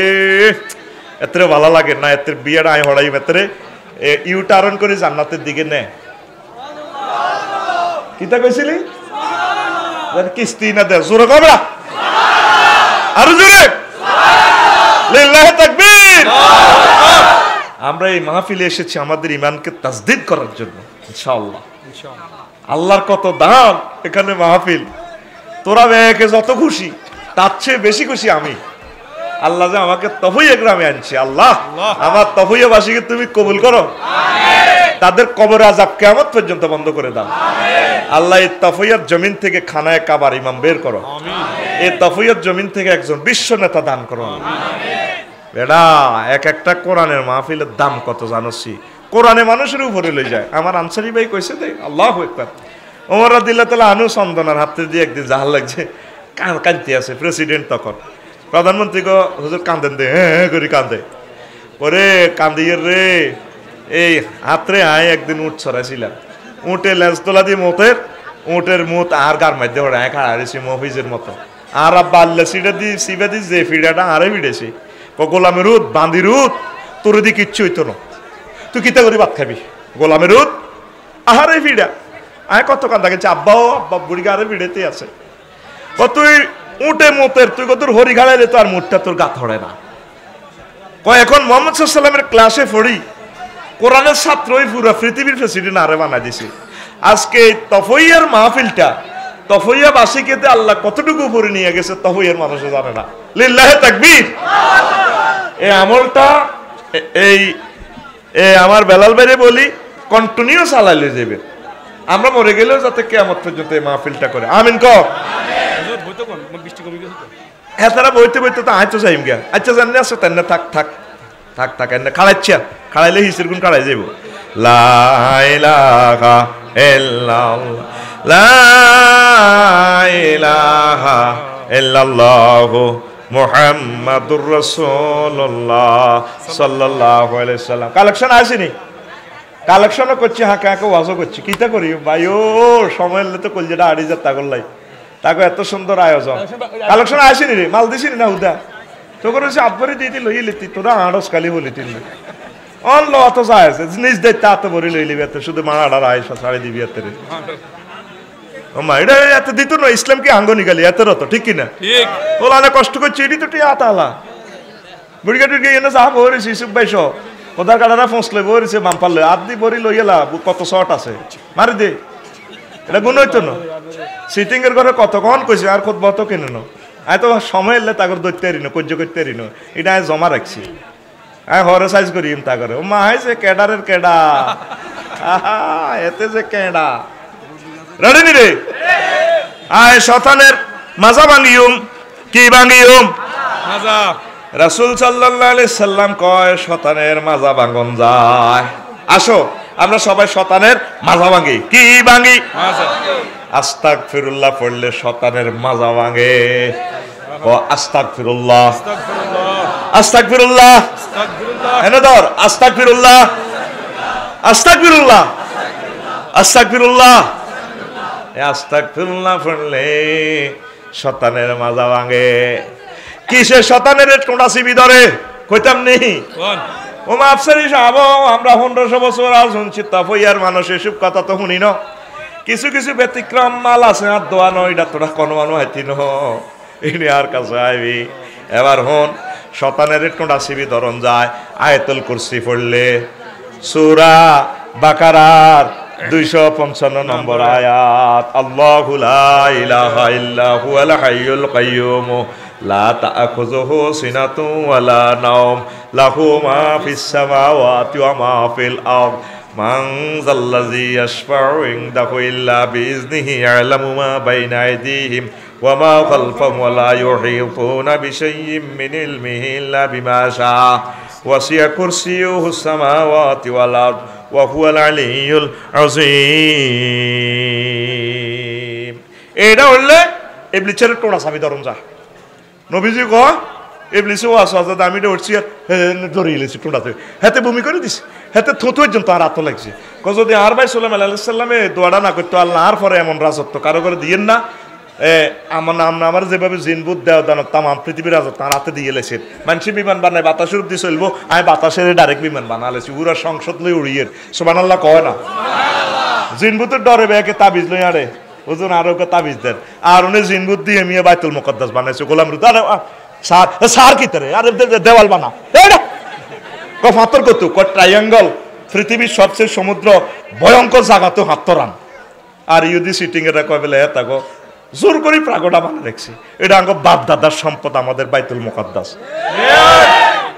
এত ভালো লাগে না, এত বিয়েটা আয় হড়াই এতে ইউ টার্ন করে জান্নাতের দিকে নে। কিতা কইছিলি কিস্তি না দে, জোরে কবে আরো জোরে লিল্লাহি তাকবীর। আমরা এই মাহফিলে এসেছি আমাদের ইমানকে তাসদীদ করার জন্য ইনশাআল্লাহ। আল্লাহর কত দাম এখানে মাহফিল, তোরা বেকে যত খুশি তার চেয়ে বেশি খুশি আমি। আল্লাহ যে আমাকে তফইয়া গ্রামে আনছে, আল্লাহ আমার তফইয়াবাসীকে তুমি কবুল করো, তাদের কবর আযাব কিয়ামত পর্যন্ত বন্ধ করে দাও। আল্লাহ এই তফইয়ার জমিন থেকে খানায়ে কাবার ইমাম বের করো, এই তফইয়ার জমিন থেকে একজন বিশ্ব নেতা দান করো। বেড়া এক একটা কোরআনের মাহফিলের দাম কত জানোসি, কোরআনে মানুষের উপরে লই যায়। আমার আনসারি ভাই কইছে দে আল্লাহু আকবার, ওমর রাদিয়াল্লাহু তাআলা আনহু চন্দনার হাতে দিয়ে একদিন জাহাল লাগছে, কাঁদতে আছে প্রেসিডেন্ট, তখন প্রধানমন্ত্রী গো হুজুর কাঁদেন দে, হ্যাঁ করি কাঁদে, ওরে কান্দিয়ে রে এই হাতরে আয় একদিন উঠ ছড়াইছিলাম, উঠে লেজ তোলা দিয়ে মোতের উঠের মুত আর গার মধ্যে ওরা খাড়াইছি মফিজের মতো, আর আব্বা আল্লাহ সিটা দি সিবা দি যে ফিডাটা আরে ফিডেছি গোলামের রুদ বান্দি রুদ তোর দি কিচ্ছু হইতো না, তুই কিতা করি ভাত খাবি গোলামের রুদ আহারে ফিডা আয় কত কান্দা গেছে, আব্বাও আব্বা বুড়িগা আরে ফিডেতে আছে, ও তুই উঠে মোতের তুই কত হরি খাড়াইলে তো আর মুঠটা তোর গা ধরে না। কয় এখন মোহাম্মদ সাল্লাল্লাহু আলাইহি ওয়াসাল্লামের ক্লাসে পড়ি, কোরআনের ছাত্রই পুরো পৃথিবীর প্রেসিডেন্ট আরে বানাই দিছে। আজকে তফইয়ার মাহফিলটা তফইয়াবাসীকে আল্লাহ কতটুকু উপরে নিয়ে গেছে তফইয়ার মানুষে জানে না। লিল্লাহি তাকবীর। এই আমলটা এই আমার বেলাল ভাইরে বলি কন্টিনিউ চালাইলে যাবে, আমরা মরে গেলেও যাতে কিয়ামত পর্যন্ত এই মাহফিলটা করে। আমিন কও। হ্যাঁ তারা বইতে বইতে তো আইতো যাইম গিয়া, আচ্ছা জানি আসো তাই না, থাক থাক থাক থাক এনে খাড়াইছা, খাড়াইলে হিসের গুণ খাড়াই যাইব। লা ইলাহা ইল্লাল্লাহ লা ইলাহা ইল্লাল্লাহু মুহাম্মাদুর রাসূলুল্লাহ সাল্লাল্লাহু আলাইহি সাল্লাম। কালেকশন আসেনি, কালেকশনও করছি, হাঁকে হাঁকে ওয়াজও করছি, কিতা করি ভাই ও সময় এলে তো কলজেটা আড়ি যা তাগর লাই, তাকে এত সুন্দর আয়োজন। কালেকশন আসেনি রে, মাল দিছিনি না হুদা তোর হচ্ছে আব্বারে দিয়ে দিল ইলিতি তোরা আড়স কালি বলি তিন অন লো অত যায় নিজ দায়িত্ব এত বড়ি লই লিবি, এত শুধু মা আড়ার আয়সা ছাড়ি দিবি এত রে ও মা এটা এত দিত না, ইসলাম কি আঙ্গ নিগালি এত রত ঠিক কিনা, ওলা না কষ্ট করছি এটি তো টি আতালা বুড়িগা টুড়ি এনে যা বহরেছি সুখ বাইশ কোদার কাটারা ফসলে বহরেছে বাম পারলে আদি বড়ি লই এলা কত শর্ট আছে মারি দে, এটা গুণ হইতো না। সিটিং এর ঘরে কতক্ষণ কইছে আর খুব বত কেন না, আয় তো সময় এলে তাগর দৈতে পারি না, কজ্য করতে পারি না, এটা আয় জমা রাখছি, আয় হরে সাইজ করি তা করে ও মা যে কেডারের কেডা এতে যে কেডা রেডি নি রে, আয় শতানের মাজা ভাঙিউম কি ভাঙিউম মাজা, রাসূল সাল্লাল্লাহু আলাইহি সাল্লাম কয় শতানের মাজা ভাঙন যায়। আসো আমরা সবাই শতানের মাজা ভাঙি, কি ভাঙি মাজা, আস্তাগফিরুল্লাহ পড়লে শতানের মাজা ভাঙে, ও আস্তাগফিরুল্লাহ আস্তাগফিরুল্লাহ এনে ধর আস্তাগফিরুল্লাহ আস্তাগফিরুল্লাহ আস্তাগফিরুল্লাহ, আস্তাগফিরুল্লাহ পড়লে শতানের মাজা ভাঙে। কিসে শতানের কোনটা সিবি ধরে কইতাম নেই ও মাফসারি সাহেব, আমরা 1500 বছর আজ শুনছি তফইয়ার মানুষ এসব কথা তো শুনি না, কিছু কিছু ব্যতিক্রম মাল আছে আর দোয়া নয়, এটা তোরা কোনো মানুষ হাইতি ন এনে আর কাছে আইবি। এবার হন শতানের কোনটা সিবি ধরন যায়, আয়াতুল কুরসি পড়লে সূরা বাকারার 255 নম্বর আয়াত, আল্লাহু লা ইলাহা ইল্লা হুয়াল হাইয়ুল কাইয়্যুম লা তা'খুযুহু সিনাতুন ওয়ালা নাওম লাহু মা ফিস সামাওয়াতি ওয়া মা ফিল আরদ মান যাল্লাযী ইয়াশফা'ু ইনদাহু ইল্লা বিইজনিহি ইয়া'লামু মা বাইনা আইদিহিম ওয়া মা খালফাহুম ওয়া লা ইউহীতুনা বিশাইইম মিন ইলমিহি ইল্লা বিমা শাআ ওয়াসি'a কুরসিয়্যুহুস সামাওয়াতি ওয়াল আরদ ওয়া হুয়াল আলিয়্যুল আযীম। এটা হইলে ইবলিসের টোড়া চাবি ধরন যা, নবীজি কয় ইবলিসে ওয়াজ ওয়াজ আমি উঠছি আর ধরে এলেছি টোটাতে হাতে বমি করে দিছি হাতে থুতু পর্যন্ত আর আত লাগছে যদি আর ভাই সুলাইমান আলাইহিস সালামে দোয়াটা না করতো আল্লাহ আর পরে এমন রাজত্ব কারো করে দিয়েন না আমার যেভাবে জিনবুত দেওয়া দানো তাম পৃথিবীর রাজত্ব তার হাতে দিয়ে এলেছে মানুষের বিমান বানায় বাতাসের দিয়ে চলবো আমি বাতাসের ডাইরেক্ট বিমান বানালেছি পুরা সংসদ লই উড়িয়ে সুবহানাল্লাহ কয় না জিনবুতের ডরে ব্যাকে তাবিজ লই আরে ওজন আরো তাবিজ দেন আর উনি জিনবুত দিয়ে মিয়া বাইতুল মুকদ্দাস বানাইছে গোলাম রুদ আরে সার কি তরে আরে দেওয়াল বানা ফাতর কত ট্রাইঙ্গল পৃথিবীর সবচেয়ে সমুদ্র ভয়ঙ্কর জায়গা তো হাতরান আর ইউদি সিটিং এরা কয় বেলে তাগো জোর করে প্রাগটা বানা দেখছি এটা আঙ্গ বাপ দাদার সম্পদ আমাদের বাইতুল মুকদ্দাস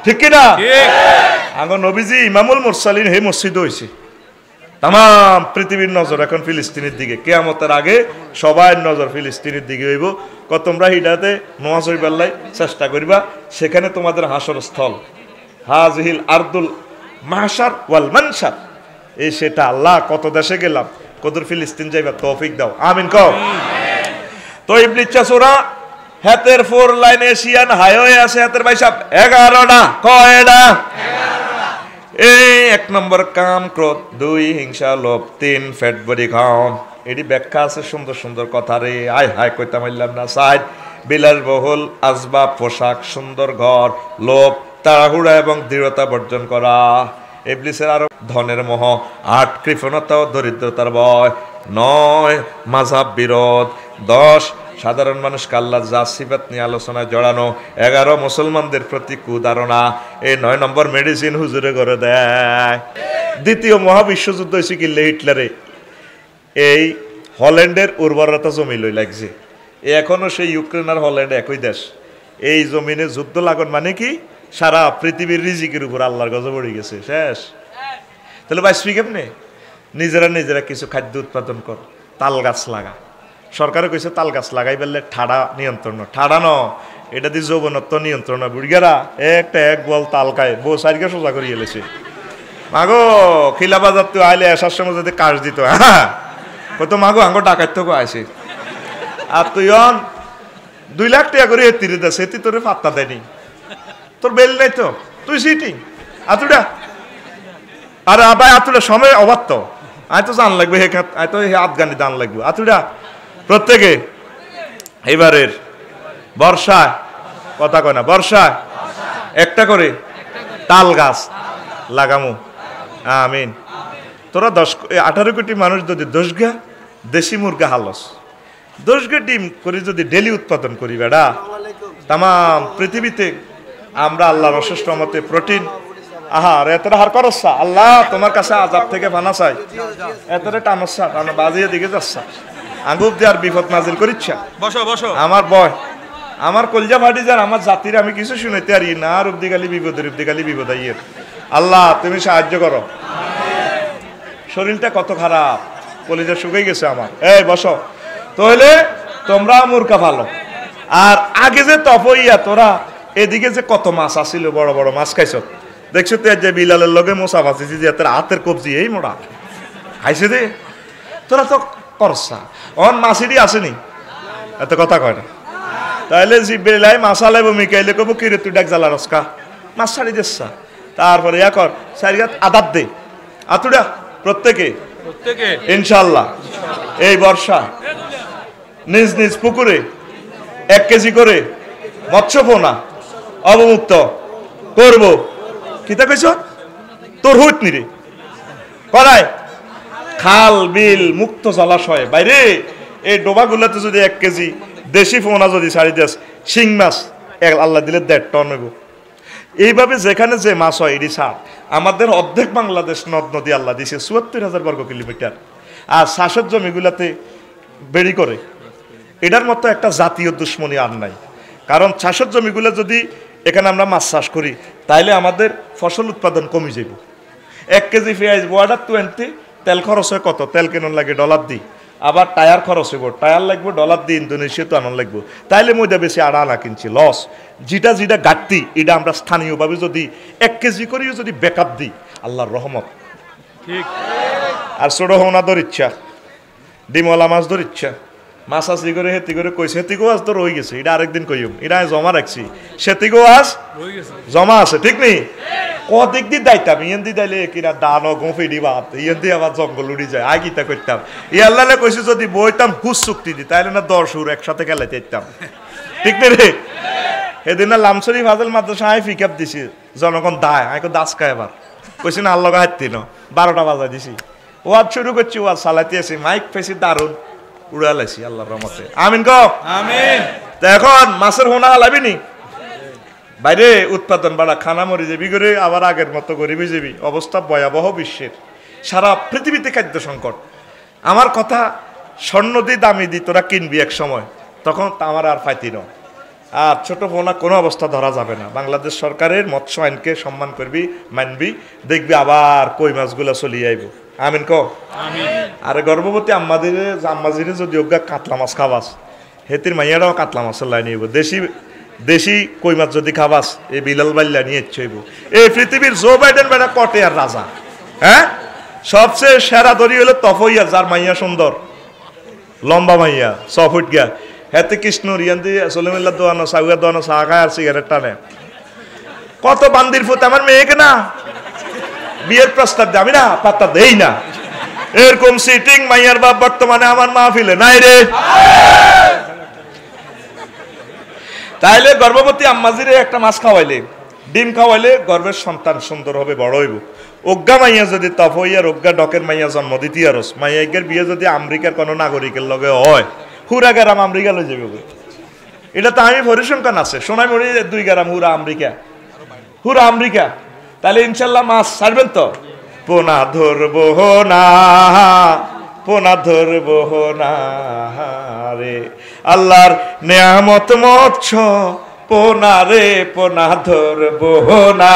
ঠিক কি না আঙ্গ নবীজি ইমামুল মুরসালিন হে মসজিদ হইছে তাম পৃথিবীর নজর এখন ফিলিস্তিনের দিকে কিয়ামতের আগে সবার নজর ফিলিস্তিনের দিকে হইব তোমরা হিডাতে নামাজ হইবাল্লাই চেষ্টা করিবা সেখানে তোমাদের হাসর স্থল হাজিহিল আরদুল মাহশার ওয়াল মানশার এই সেটা আল্লাহ কত দেশে গেলাম কদর ফিলিস্তিন যাইবা তৌফিক দাও আমিন কও তো ইবলিস চাচুরা হাতের 4 লাইন এশিয়ান হাইওয়ে আছে হাতের ভাই সাহেব 11টা কয়টা এই 1 নম্বর কাম ক্রোধ 2 হিংসা লোভ 3 ফ্যাট বডি খাওন এটি ব্যাখ্যা আছে সুন্দর সুন্দর কথা রে আয় হায় কইতা মারলাম না সাইড বিলাসবহুল আসবাব পোশাক সুন্দর ঘর লোভ তাড়াহুড়া এবং দৃঢ়তা বর্জন করা ইবলিসের আরো ধনের মোহ 8 কৃপণতা ও দরিদ্রতার ভয় 9 মাযহাব বিরোধ 10 সাধারণ মানুষকে আল্লাহর জাত সিফাত নিয়ে আলোচনায় জড়ানো 11 মুসলমানদের প্রতি কুধারণা এই 9 নম্বর মেডিসিন হুজুরে করে দেয় দ্বিতীয় মহাবিশ্বযুদ্ধ হয়েছে কি হিটলারে এই হল্যান্ডের উর্বরতা জমি লই লাগছে এখনো সেই ইউক্রেন আর হল্যান্ড একই দেশ এই জমিনে যুদ্ধ লাগান মানে কি সারা পৃথিবীর রিজিকের উপর আল্লাহর গজব পড়ে গেছে শেষ তাহলে বাঁচবি কেমনে নিজেরা কিছু খাদ্য উৎপাদন কর তাল গাছ লাগা সরকারে কইছে তাল গাছ লাগাই ফেললে ঠাডা নিয়ন্ত্রণ ঠাডা ন এটা দিয়ে যৌবনত্ব নিয়ন্ত্রণ বুড়িগারা একটা এক বল তাল খায় বউ সাইডকে সোজা করিয়ে এলেছে মাগো খিলা বাজার তো আইলে আসার সময় যদি কাজ দিত হ্যাঁ কত মাগো আঙ্গো ডাকাত তো আসে আর তুই 2 লাখ টাকা করে এতিরে দেশ এতি তোরে পাত্তা দেয়নি তোর বেল নাই তো তুই সিটিং আতুডা আর আবার আতুডা সময় অবাদ তো আয় তো জান লাগবে আয় তো আফগানি দান লাগবে আতুডা প্রত্যেকে এবারের বর্ষায় কথা কয় না বর্ষায় একটা করে তাল গাছ লাগামু আমিন তোরা 18 কোটি মানুষ যদি 10 গা দেশি মুরগা হালস 10 গা ডিম করে যদি ডেলি উৎপাদন করি বেড়া তাম পৃথিবীতে আমরা আল্লাহর অশেষ রহমতে প্রোটিন আহার এতটা হার করছা আল্লাহ তোমার কাছে আযাব থেকে বানা চাই এতটা টানসা টানা বাজিয়ে দিকে যাচ্ছা আঙ্গুব দিয়ে আর বিপদ নাজিল করিচ্ছা বসো বসো আমার বয় আমার কলজা ফাটি যান আমার জাতির আমি কিছু শুনাইতে পারি না আর উবদিকালি বিপদ আইয়ের আল্লাহ তুমি সাহায্য করো শরীরটা কত খারাপ কলিজা শুকাই গেছে আমার এই বসো তাহলে তোমরা মূর্খা ভালো আর আগে যে তপইয়া তোরা এদিকে যে কত মাছ আসিল বড় বড় মাছ খাইছ দেখছো তো যে বিলালের লগে মোসা ভাসিছি যে তোর হাতের কবজি এই মোড়া খাইছে দে তোরা তো করছা অন মাছিডি আসেনি এত কথা কয় না তাইলে জি বেলাই মাছালে বমি খাইলে কব কিরে তুই ডাক জ্বালা রসকা মাছ ছাড়ি দিচ্ছা তারপরে ইয়া কর সারিগাত আদাব দে আতুডা প্রত্যেকে ইনশাল্লাহ এই বর্ষা নিজ নিজ পুকুরে 1 কেজি করে মৎস্য পোনা অবমুক্ত করব কিতা কইছ তোর হইত নি রে করায় খাল বিল মুক্ত জলাশয় বাইরে এই ডোবাগুলোতে যদি 1 কেজি দেশি পোনা যদি ছাড়ি দিস শিং মাছ আল্লাহ দিলে 1.5 টন হইব এইভাবে যেখানে যে মাছ হয় এটি ছাড় আমাদের অর্ধেক বাংলাদেশ নদ নদী আল্লাহ দিছে ৭৪,০০০ বর্গ কিলোমিটার আর শাসক জমিগুলাতে বেড়ি করে এটার মতো একটা জাতীয় দুশ্মনী আর নাই কারণ শাসক জমিগুলো যদি এখানে আমরা মাছ চাষ করি তাইলে আমাদের ফসল উৎপাদন কমে যাব 1 কেজি পেঁয়াজ বর্ডার 20 তেল খরচ হয় কত তেল কেনার লাগে $1 দিই আবার টায়ার খরচ হইব টায়ার লাগবে $1 দিয়ে ইন্দোনেশিয়া তো আনার লাগবে তাইলে মধ্যে বেশি আনা কিনছি লস যেটা ঘাটতি এটা আমরা স্থানীয়ভাবে যদি 1 কেজি করেও যদি ব্যাকআপ দিই আল্লাহর রহমত ঠিক আর ছোট হোনা ধর ইচ্ছা ডিমওয়ালা মাছ ধর ইচ্ছা মাসাসি করে হেতি করে কইছে হেতিগো আজ তো রয়ে গেছে, এটা আরেকদিন কইম, এটা জমা রাখছি, সেতিগো আজ জমা আছে, ঠিক নেই? কদিক দি দাইতাম, ইয়েন দি দাইলে কিনা দান গোফি দিবা, ইয়েন দি আবার জঙ্গল উড়ি যায়, আই গীতা করতাম। ইয়াল্লালে কইছে যদি বইতাম হুস চুক্তি দি, তাইলে না 10 হুর একসাথে খেলাইতে দিতাম, ঠিক নেই রে? সেদিন না লামসরি ফাজল মাদ্রাসা আই পিকআপ দিছি, জনগণ দায়, আই দাস খায় এবার, কইছি না আল্লাহ হাঁটতি ন, 12টা বাজা দিছি, ওয়াজ শুরু করছি, ওয়াজ চালাইতে আছি, মাইক পেছি দারুন উড়ালাইছি আল্লাহর রহমতে, আমিন কও আমিন। তো এখন মাছের হোনা হালাবি নি, বাইরে উৎপাদন বাড়া, খানা মরি যাবি করে, আবার আগের মতো গরিবি যাবি, অবস্থা ভয়াবহ বিশ্বের, সারা পৃথিবীতে খাদ্য সংকট। আমার কথা স্বর্ণ দি দামি দি তোরা কিনবি এক সময়, তখন আমার আর পাইতি ন, আর ছোট ফোনা কোনো অবস্থা ধরা যাবে না। বাংলাদেশ সরকারের মৎস্য আইনকে সম্মান করবি, মানবি, দেখবি আবার কই মাছগুলো চলিয়ে আইব, আমিন কও আমিন। আরে গর্ভবতী আম্মাজিরে যদি ওগা কাতলা মাছ খাবাস, হেতির মাইয়ারাও কাতলা মাছের লাইন নিব, দেশি কই মাছ যদি খাবাস, এই বিলাল বাল্লা নিয়ে ইচ্ছইব। এই পৃথিবীর জো বাইডেন বেটা কটে আর রাজা, হ্যাঁ, সবচেয়ে সেরা দড়ি হলো তফইয়া, যার মাইয়া সুন্দর লম্বা মাইয়া 6 ফুট গিয়া, হেতে কৃষ্ণর ইয়ান দিয়ে সলিমুল্লাহ দোয়ানো সাউয়া দোয়ানো চা খায় আর সিগারেট টানে। কত বান্দির ফুট আমার মেয়েকে না বিয়ের প্রস্তাব দেয়, আমি না পাত্তা দেই না। এরকম সিটিং মাইয়ার বাপ বর্তমানে আমার মাহফিলে নাই রে। তাইলে গর্ভবতী আম্মাজিরে একটা মাছ খাওয়াইলে, ডিম খাওয়াইলে গর্ভের সন্তান সুন্দর হবে, বড় হইব। অজ্ঞা মাইয়া যদি তফইয়ার অজ্ঞা ডকের মাইয়া জন্ম দিতে আরস, মাইয়াকের বিয়ে যদি আমেরিকার কোনো নাগরিকের লগে হয়, হুরা গ্রাম আমেরিকা লই যাবে। এটা তো আমি পরিসংখ্যান আছে, সোনাই মরি 2 গ্রাম হুরা আমেরিকা। তাহলে ইনশাল্লাহ মাছ ছাড়বেন তো? পোনা ধরবো না, পোনা ধরবো না রে, আল্লাহর নেয়ামত মৎস্য পোনা রে, পোনা ধরবো না,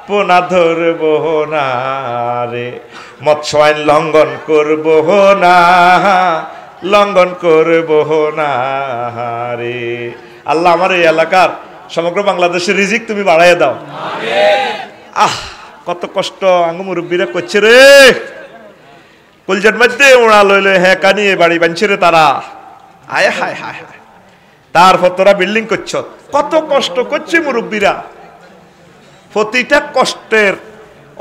পোনা ধরবো না রে, মৎস্য আইন লঙ্ঘন করবো না, লঙ্ঘন করবো না রে। আল্লাহ আমার এই এলাকার সমগ্র বাংলাদেশের রিজিক তুমি বাড়াইয়া দাও। আহ কত কষ্ট আঙ্গ মুরব্বীরা করছে রে, কলজার মধ্যে ওড়া লইলে হ্যাঁ কানিয়ে বাড়ি বানছে রে তারা, আয় হায় হায় হায়, তারপর তোরা বিল্ডিং করছ, কত কষ্ট করছে মুরব্বীরা। প্রতিটা কষ্টের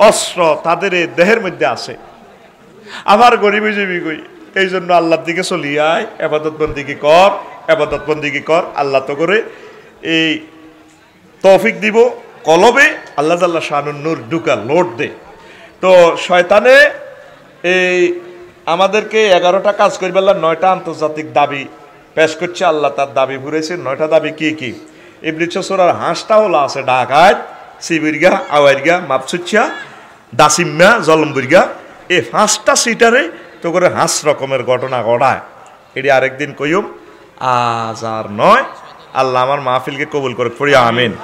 অস্ত্র তাদের দেহের মধ্যে আছে। আবার গরিবি জীবী গই, এই জন্য আল্লাহর দিকে চলি আয়, আবাদত বন্দিগি কর, আবাদত বন্দিগি কর, আল্লাহ তো করে এই তৌফিক দিব। কলবে আল্লাহ তাআলা শানুন নূর ঢুকা লোড দে। তো শয়তানে এই আমাদেরকে 11টা কাজ করবে, 9টা আন্তর্জাতিক দাবি পেশ করছে, আল্লাহ তার দাবি পুরেছে। 9টা দাবি কি কি? ইবলিস সূরার হাঁসটা হলো আছে ডাকাত, সিবিরগা, আওয়াইরগা, মাপসুচ্ছা, দাসিম্মা, জলমবুরগা, এই 5টা সিটারে তো করে হাঁস রকমের ঘটনা ঘটায়। এটি আরেকদিন কইম, আজ আর নয়। আল্লাহ আমার মাহফিলকে কবুল করে পড়ি, আমিন।